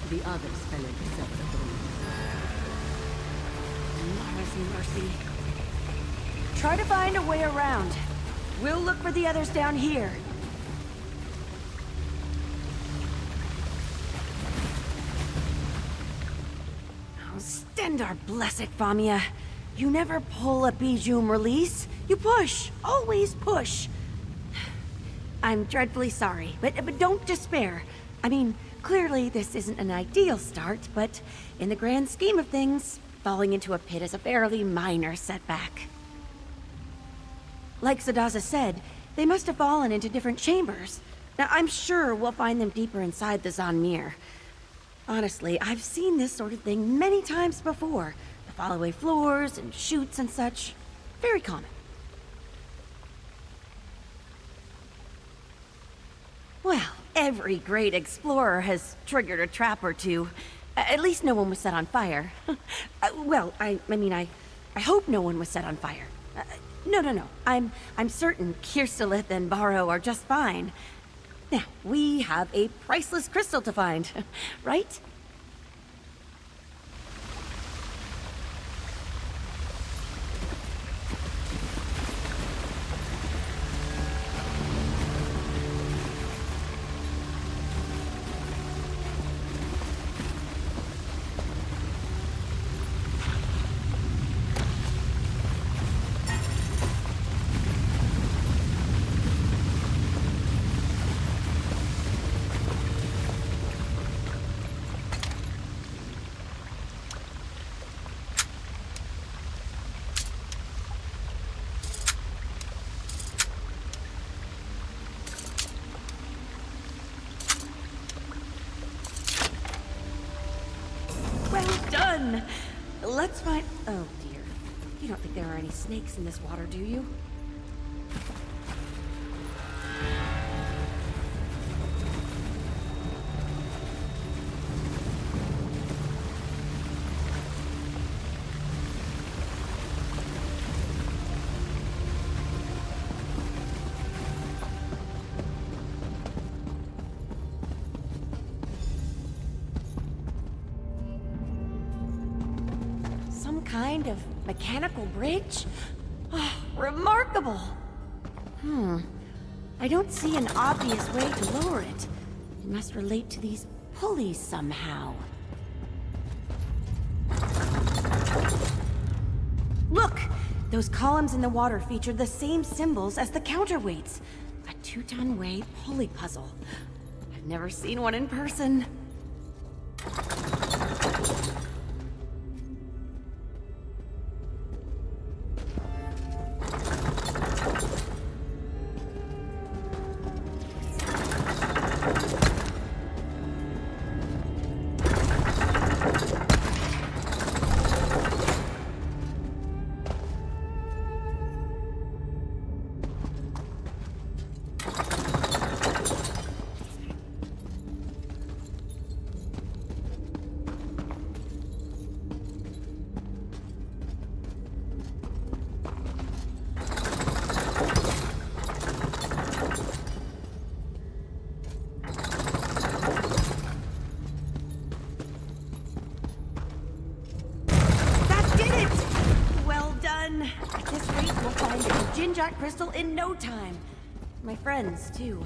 The others fell into separate rooms. Mama's mercy. Try to find a way around. We'll look for the others down here. Oh, Stendar bless it, Famia. You never pull a Bijum release. You push. Always push. I'm dreadfully sorry, but don't despair. I mean, clearly this isn't an ideal start, but in the grand scheme of things, falling into a pit is a fairly minor setback. Like Zadaza said, they must have fallen into different chambers. Now, I'm sure we'll find them deeper inside the murkmire. Honestly, I've seen this sort of thing many times before. The fall-away floors and chutes and such. Very common. Well, every great explorer has triggered a trap or two. At least no one was set on fire. Well, I mean, I hope no one was set on fire. No. I'm certain Kirstelith and Barrow are just fine. Now, we have a priceless crystal to find, right? Done! Let's find... Oh, dear. You don't think there are any snakes in this water, do you? Kind of mechanical bridge? Oh, remarkable! I don't see an obvious way to lower it. It must relate to these pulleys somehow. Those columns in the water featured the same symbols as the counterweights. A 2-ton weight pulley puzzle. I've never seen one in person. Jack crystal in no time. My friends, too.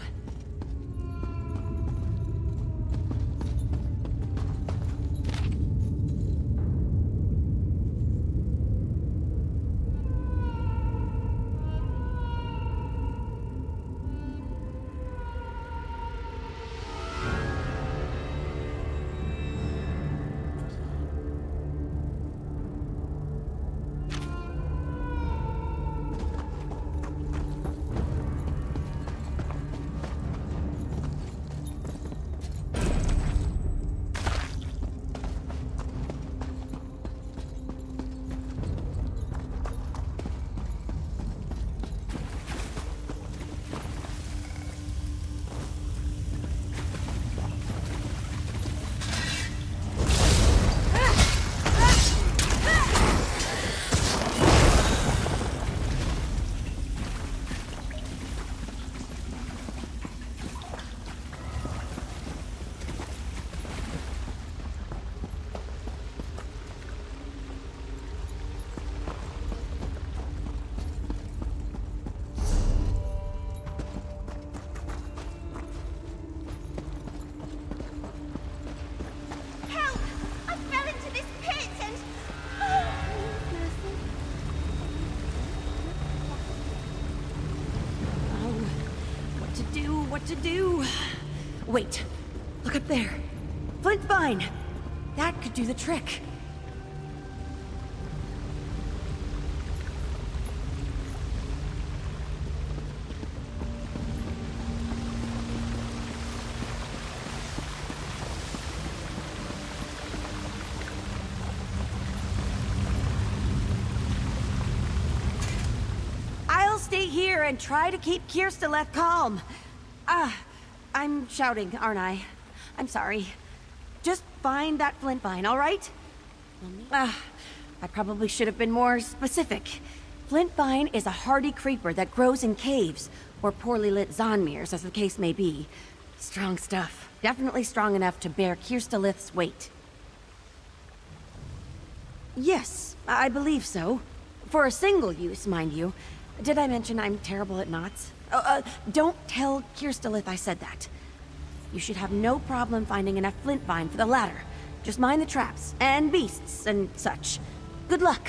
What to do? Wait, look up there. Flint vine! That could do the trick. I'll stay here and try to keep Kirsteleth calm. I'm shouting, aren't I? I'm sorry. Just find that flint vine, all right? I probably should have been more specific. Flint vine is a hardy creeper that grows in caves, or poorly lit zonmirs, as the case may be. Strong stuff. Definitely strong enough to bear Kirsteleth's weight. Yes, I believe so. For a single use, mind you. Did I mention I'm terrible at knots? Don't tell Kirsteleth I said that. You should have no problem finding enough flint vine for the ladder. Just mind the traps, and beasts, and such. Good luck.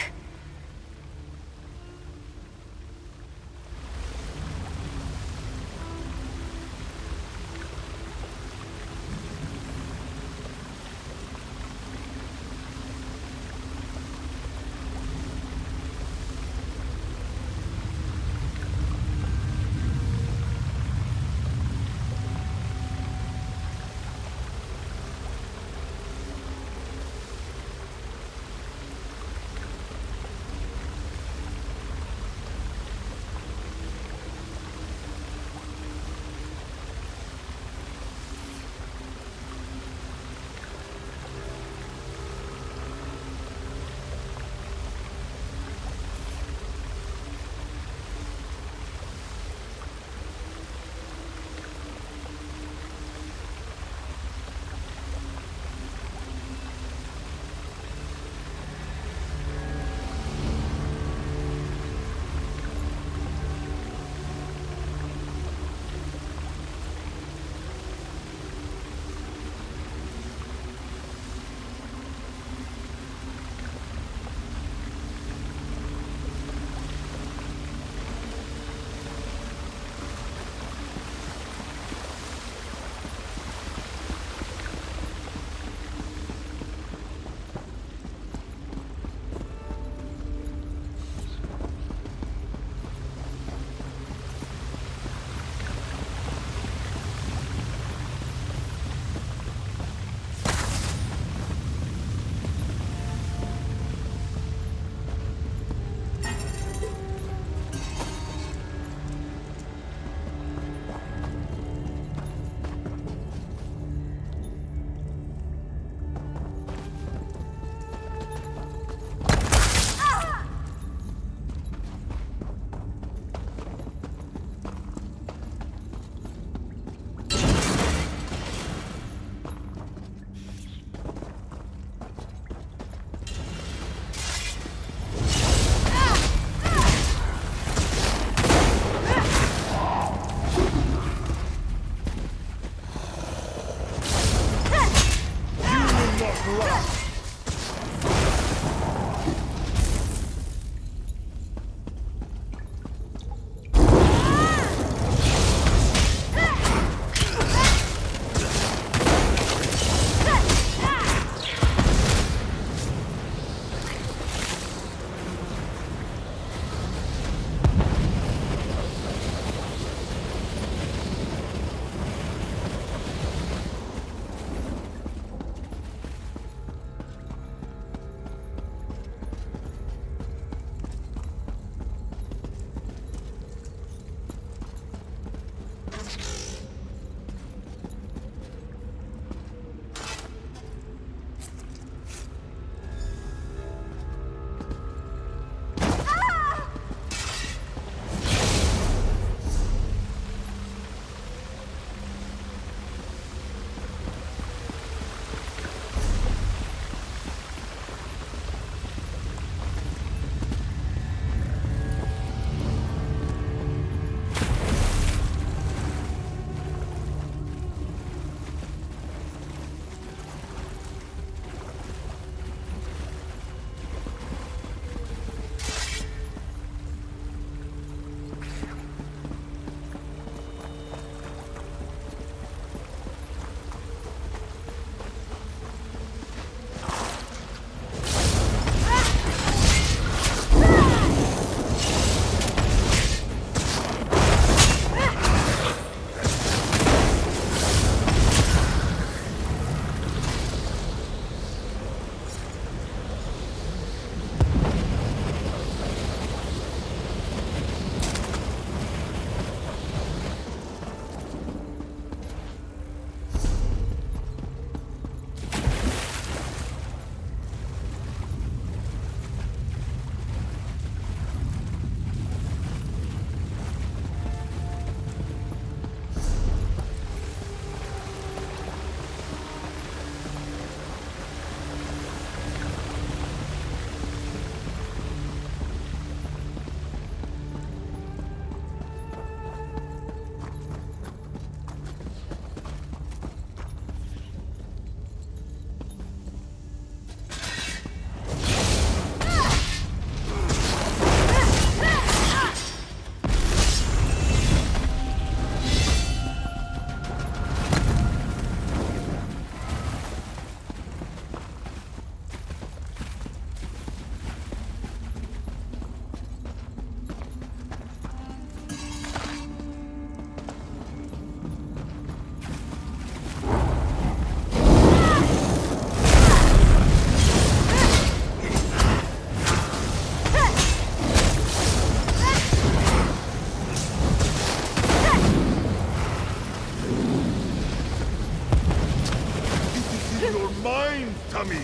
tummy!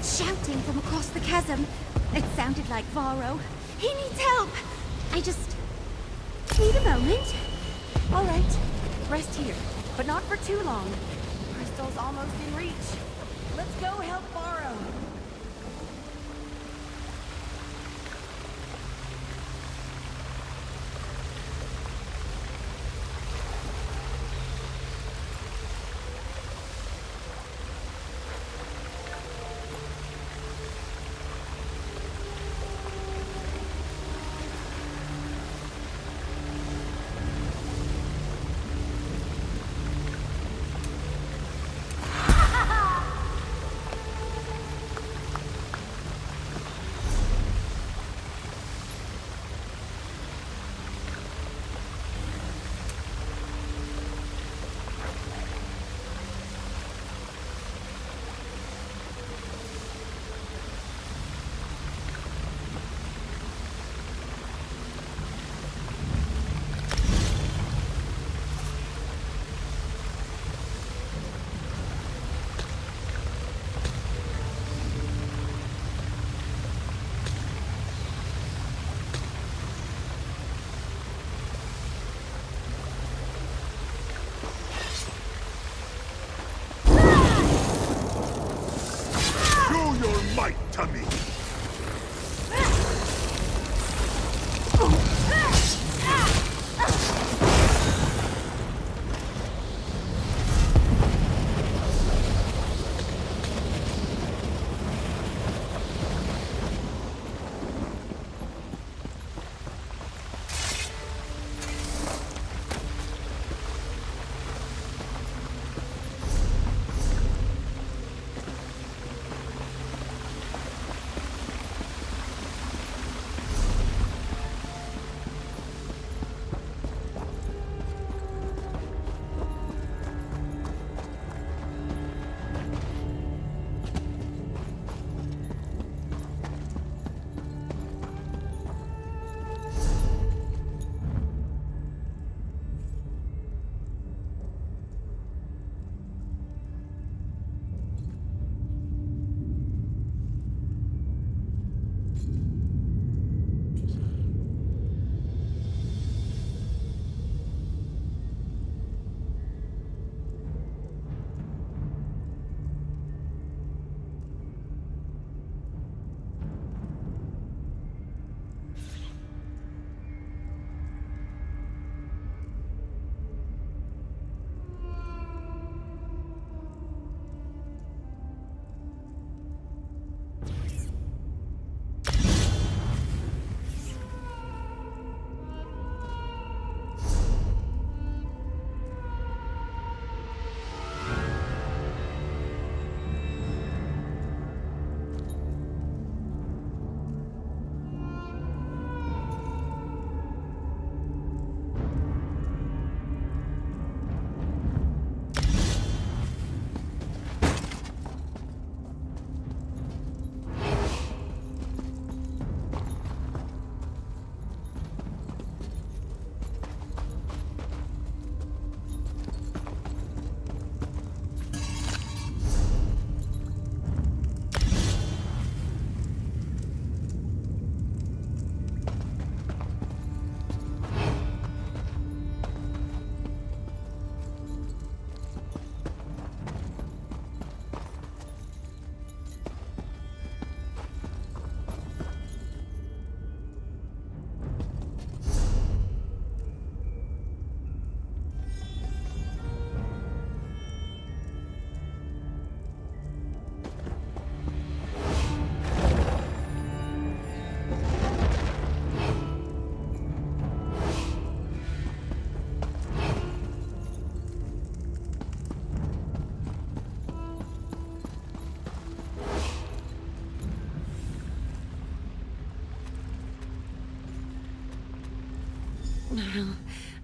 Shouting from across the chasm. It sounded like Varro. He needs help. I just need a moment. All right, rest here, but not for too long. Crystal's almost in reach. Let's go help Varro. Might, tummy!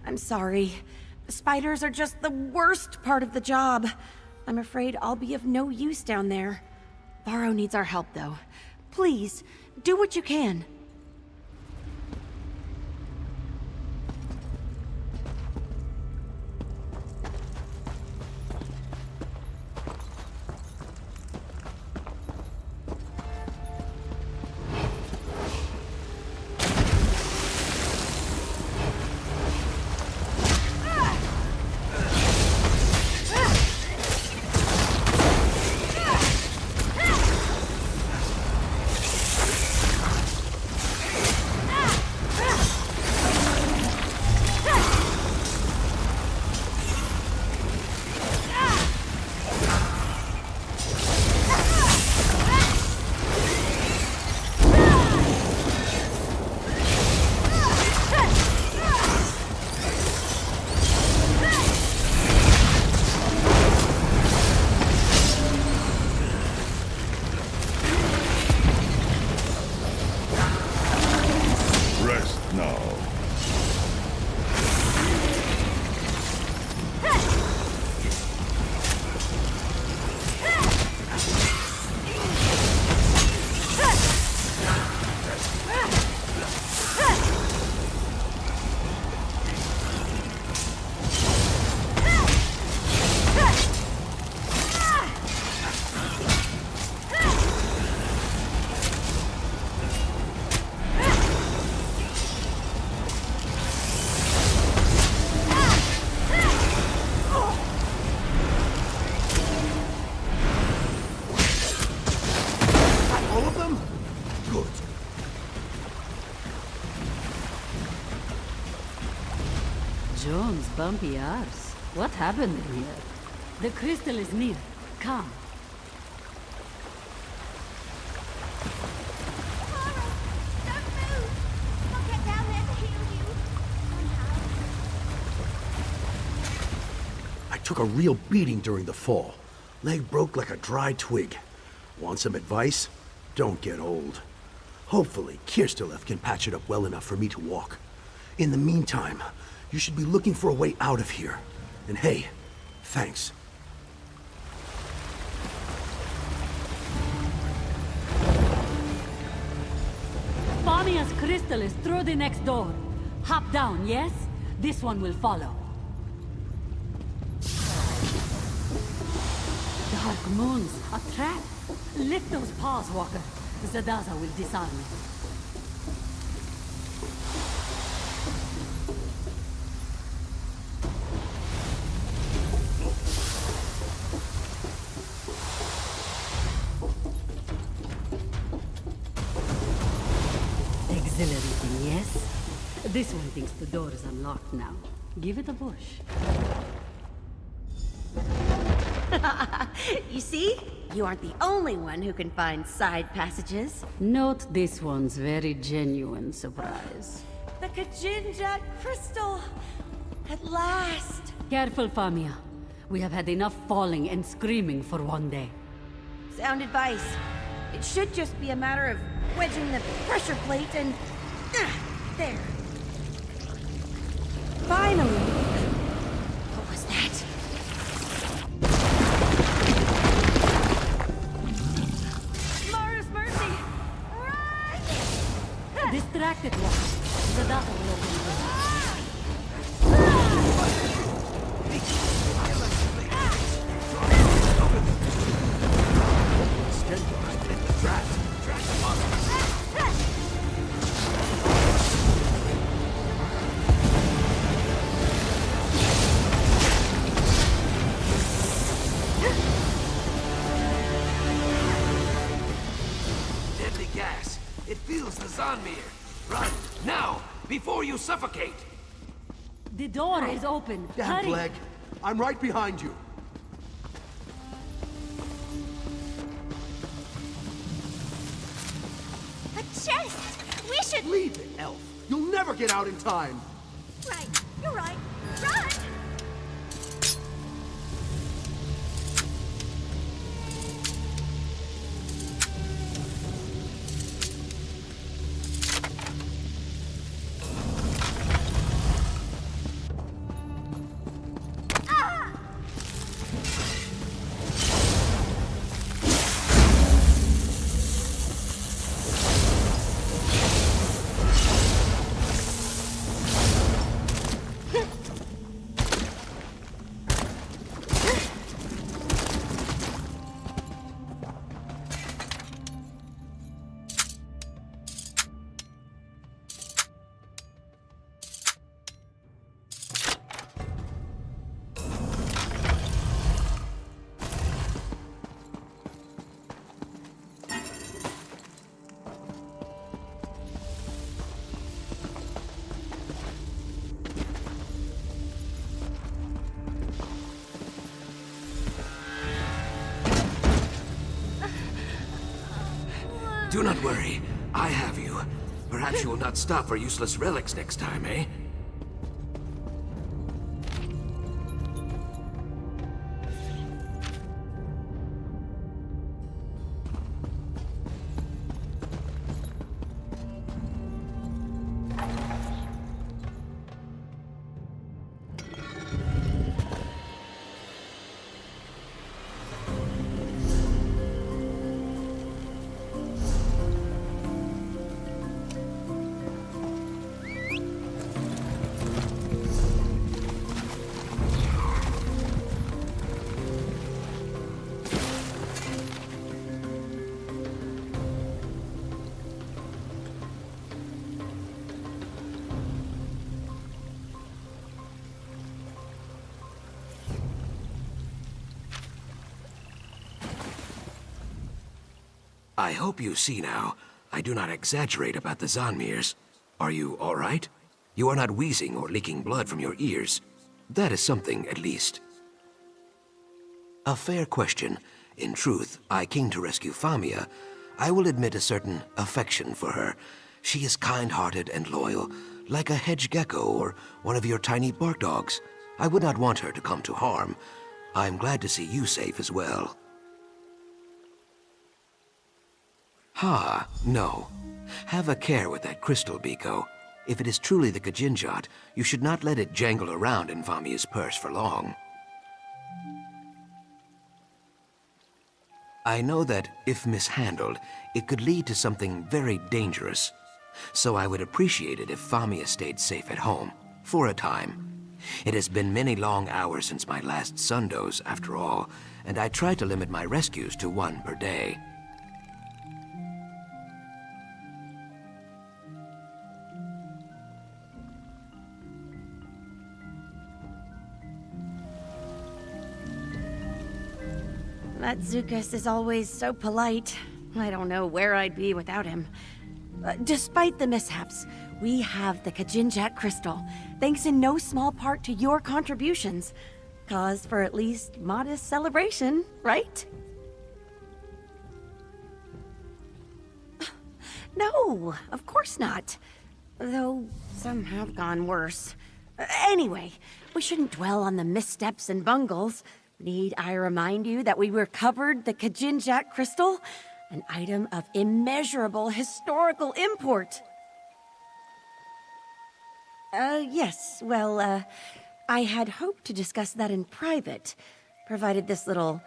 I'm sorry. Spiders are just the worst part of the job. I'm afraid I'll be of no use down there. Varro needs our help, though. Please, do what you can. Rest now. All of them? Good. Jones' bumpy arse. What happened in here? The crystal is near. Come. I took a real beating during the fall. Leg broke like a dry twig. Want some advice? Don't get old. Hopefully, Kirstalev can patch it up well enough for me to walk. In the meantime, you should be looking for a way out of here. And hey, thanks. Famia's crystal is through the next door. Hop down, yes? This one will follow. Dark moons, a trap. Lift those paws, Walker. Zadaza will disarm it. Exhilarating, yes? This one thinks the door is unlocked now. Give it a push. You see? You aren't the only one who can find side passages. Note this one's very genuine surprise. The Kajinjat crystal! At last! Careful, Famia. We have had enough falling and screaming for one day. Sound advice. It should just be a matter of wedging the pressure plate and... there. Finally! What was that? Mara's mercy! Run! Distracted one. Zadaza will open the door. Deadly gas. It fills the Zanmir. Run, now, before you suffocate. The door is open. Damn, Hurry! Bleg. I'm right behind you. A chest! We should... Leave it, Elf. You'll never get out in time. Right, you're right. Run! Do not worry. I have you. Perhaps you will not stop for useless relics next time, eh? I hope you see now. I do not exaggerate about the Zonmirs. Are you all right? You are not wheezing or leaking blood from your ears. That is something, at least. A fair question. In truth, I came to rescue Famia. I will admit a certain affection for her. She is kind-hearted and loyal, like a hedge gecko or one of your tiny bark dogs. I would not want her to come to harm. I'm glad to see you safe as well. Ha, no. Have a care with that crystal, Biko. If it is truly the Kajinjat, you should not let it jangle around in Famia's purse for long. I know that, if mishandled, it could lead to something very dangerous. So I would appreciate it if Famia stayed safe at home, for a time. It has been many long hours since my last sundoze, after all, and I try to limit my rescues to one per day. That Zukas is always so polite. I don't know where I'd be without him. Despite the mishaps, we have the Kajinjat crystal, thanks in no small part to your contributions. Cause for at least modest celebration, right? No, of course not. Though some have gone worse. Anyway, we shouldn't dwell on the missteps and bungles. Need I remind you that we recovered the Kajinjat crystal? An item of immeasurable historical import. Yes, well, I had hoped to discuss that in private. Provided this little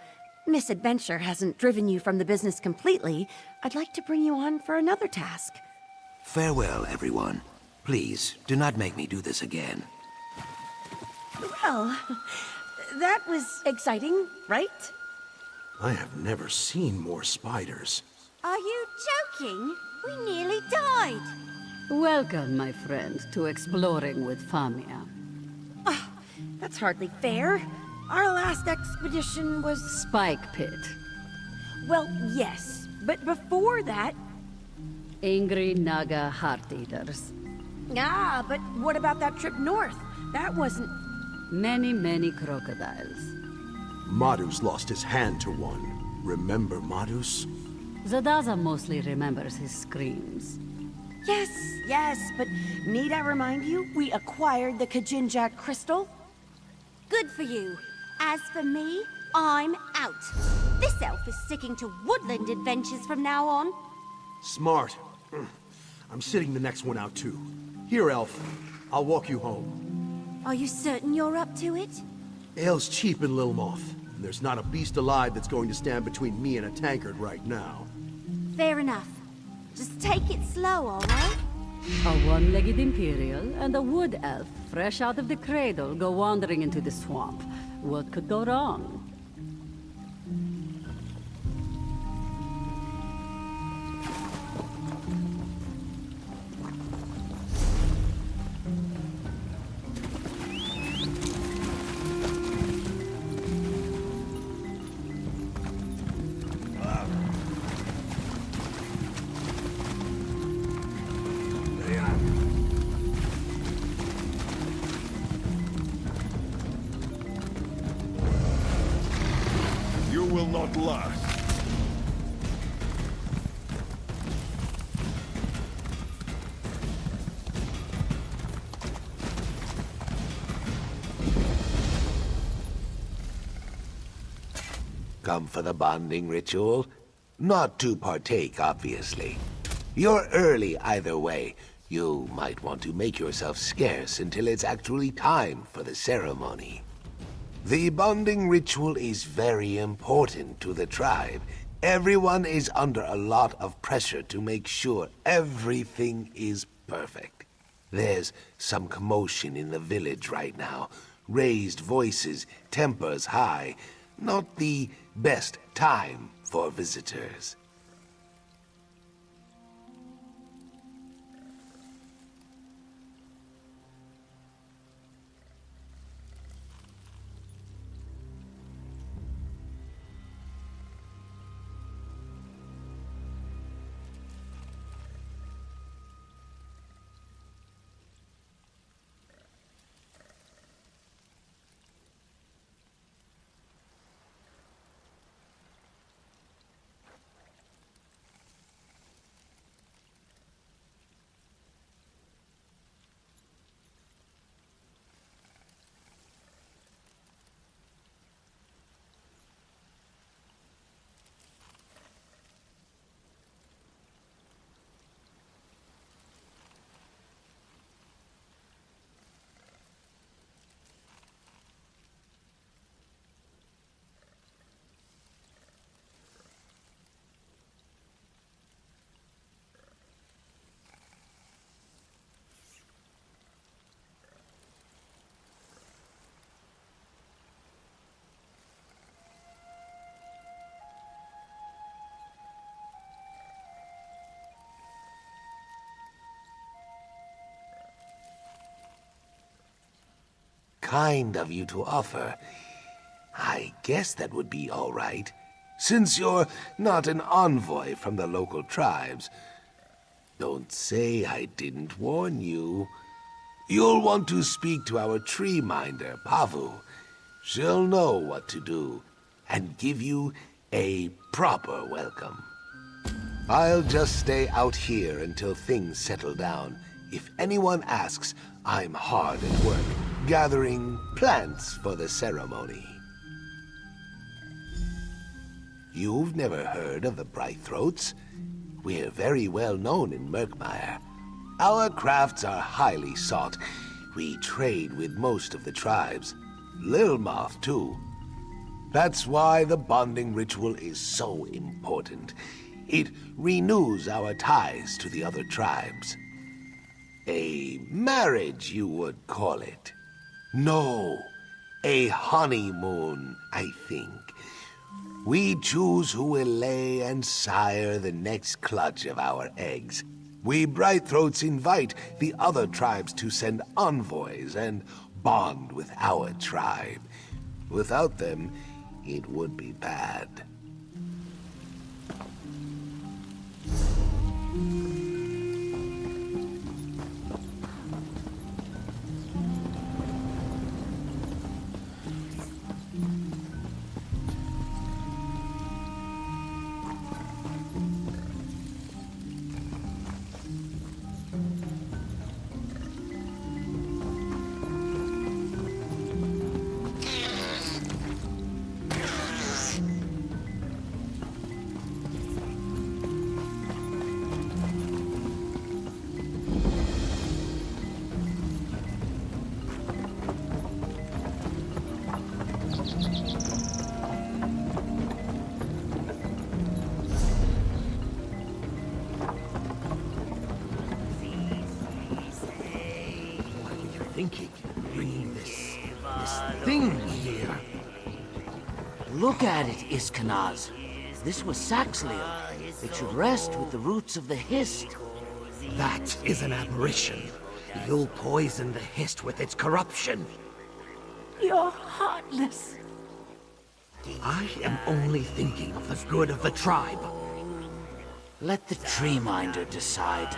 misadventure hasn't driven you from the business completely, I'd like to bring you on for another task. Farewell, everyone. Please, do not make me do this again. Well, that was exciting, right? I have never seen more spiders. Are you joking? We nearly died. Welcome, my friend, to exploring with Famia. That's hardly fair. Our last expedition was... Spike Pit. Well, yes, but before that... Angry Naga Heart-Eaters. Ah, but what about that trip north? That wasn't... Many crocodiles. Madus lost his hand to one. Remember Madus? Zadaza mostly remembers his screams. Yes, but need I remind you, we acquired the Kajinjat crystal? Good for you. As for me, I'm out. This elf is sticking to woodland adventures from now on. Smart. I'm sitting the next one out too. Here, elf. I'll walk you home. Are you certain you're up to it? Ale's cheap in Lilmoth, and there's not a beast alive that's going to stand between me and a tankard right now. Fair enough. Just take it slow, all right? A one-legged Imperial and a wood elf, fresh out of the cradle, go wandering into the swamp. What could go wrong? You will not last. Come for the bonding ritual? Not to partake, obviously. You're early either way. You might want to make yourself scarce until it's actually time for the ceremony. The bonding ritual is very important to the tribe. Everyone is under a lot of pressure to make sure everything is perfect. There's some commotion in the village right now. Raised voices, tempers high. Not the best time for visitors. Kind of you to offer. I guess that would be all right, since you're not an envoy from the local tribes. Don't say I didn't warn you. You'll want to speak to our tree minder, Pavu. She'll know what to do, and give you a proper welcome. I'll just stay out here until things settle down. If anyone asks, I'm hard at work, gathering plants for the ceremony. You've never heard of the Brightthroats? We're very well known in Murkmire. Our crafts are highly sought. We trade with most of the tribes. Lilmoth, too. That's why the bonding ritual is so important. It renews our ties to the other tribes. A marriage, you would call it. No, a honeymoon, I think. We choose who will lay and sire the next clutch of our eggs. We Brightthroats invite the other tribes to send envoys and bond with our tribe. Without them, it would be bad. Thinking, bringing this thing here. Look at it, Iskanaz. This was Saxleal. It should rest with the roots of the Hist. That is an aberration. You'll poison the Hist with its corruption. You're heartless. I am only thinking of the good of the tribe. Let the tree minder decide.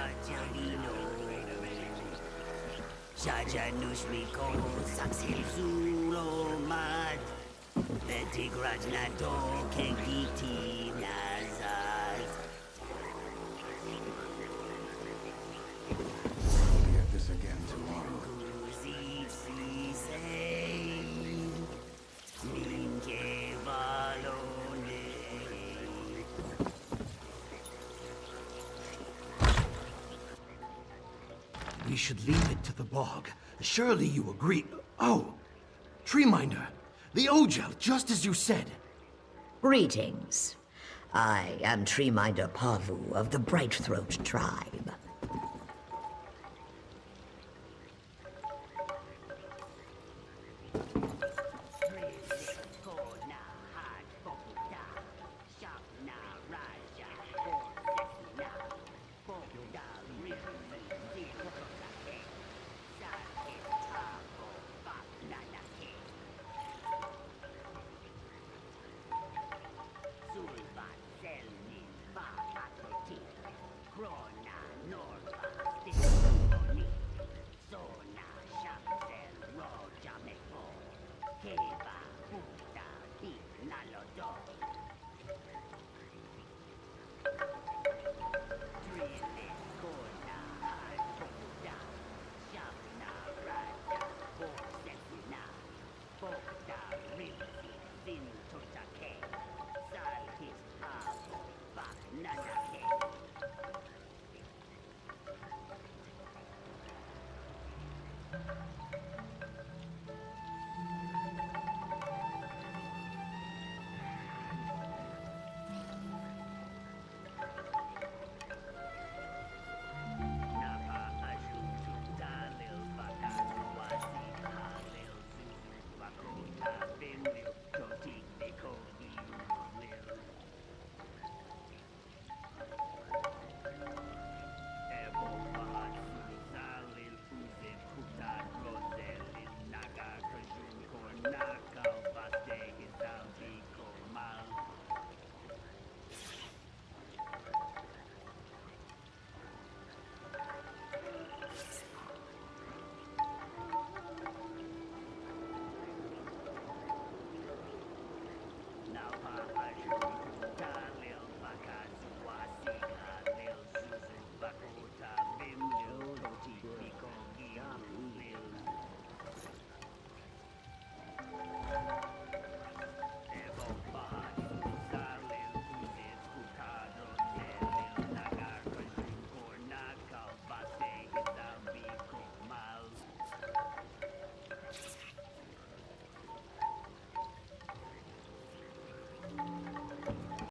Get this again tomorrow. We should leave it to the bog. Surely you agree. Oh, Treeminder. The Ojel, just as you said. Greetings. I am Treeminder Pavu of the Brightthroat tribe.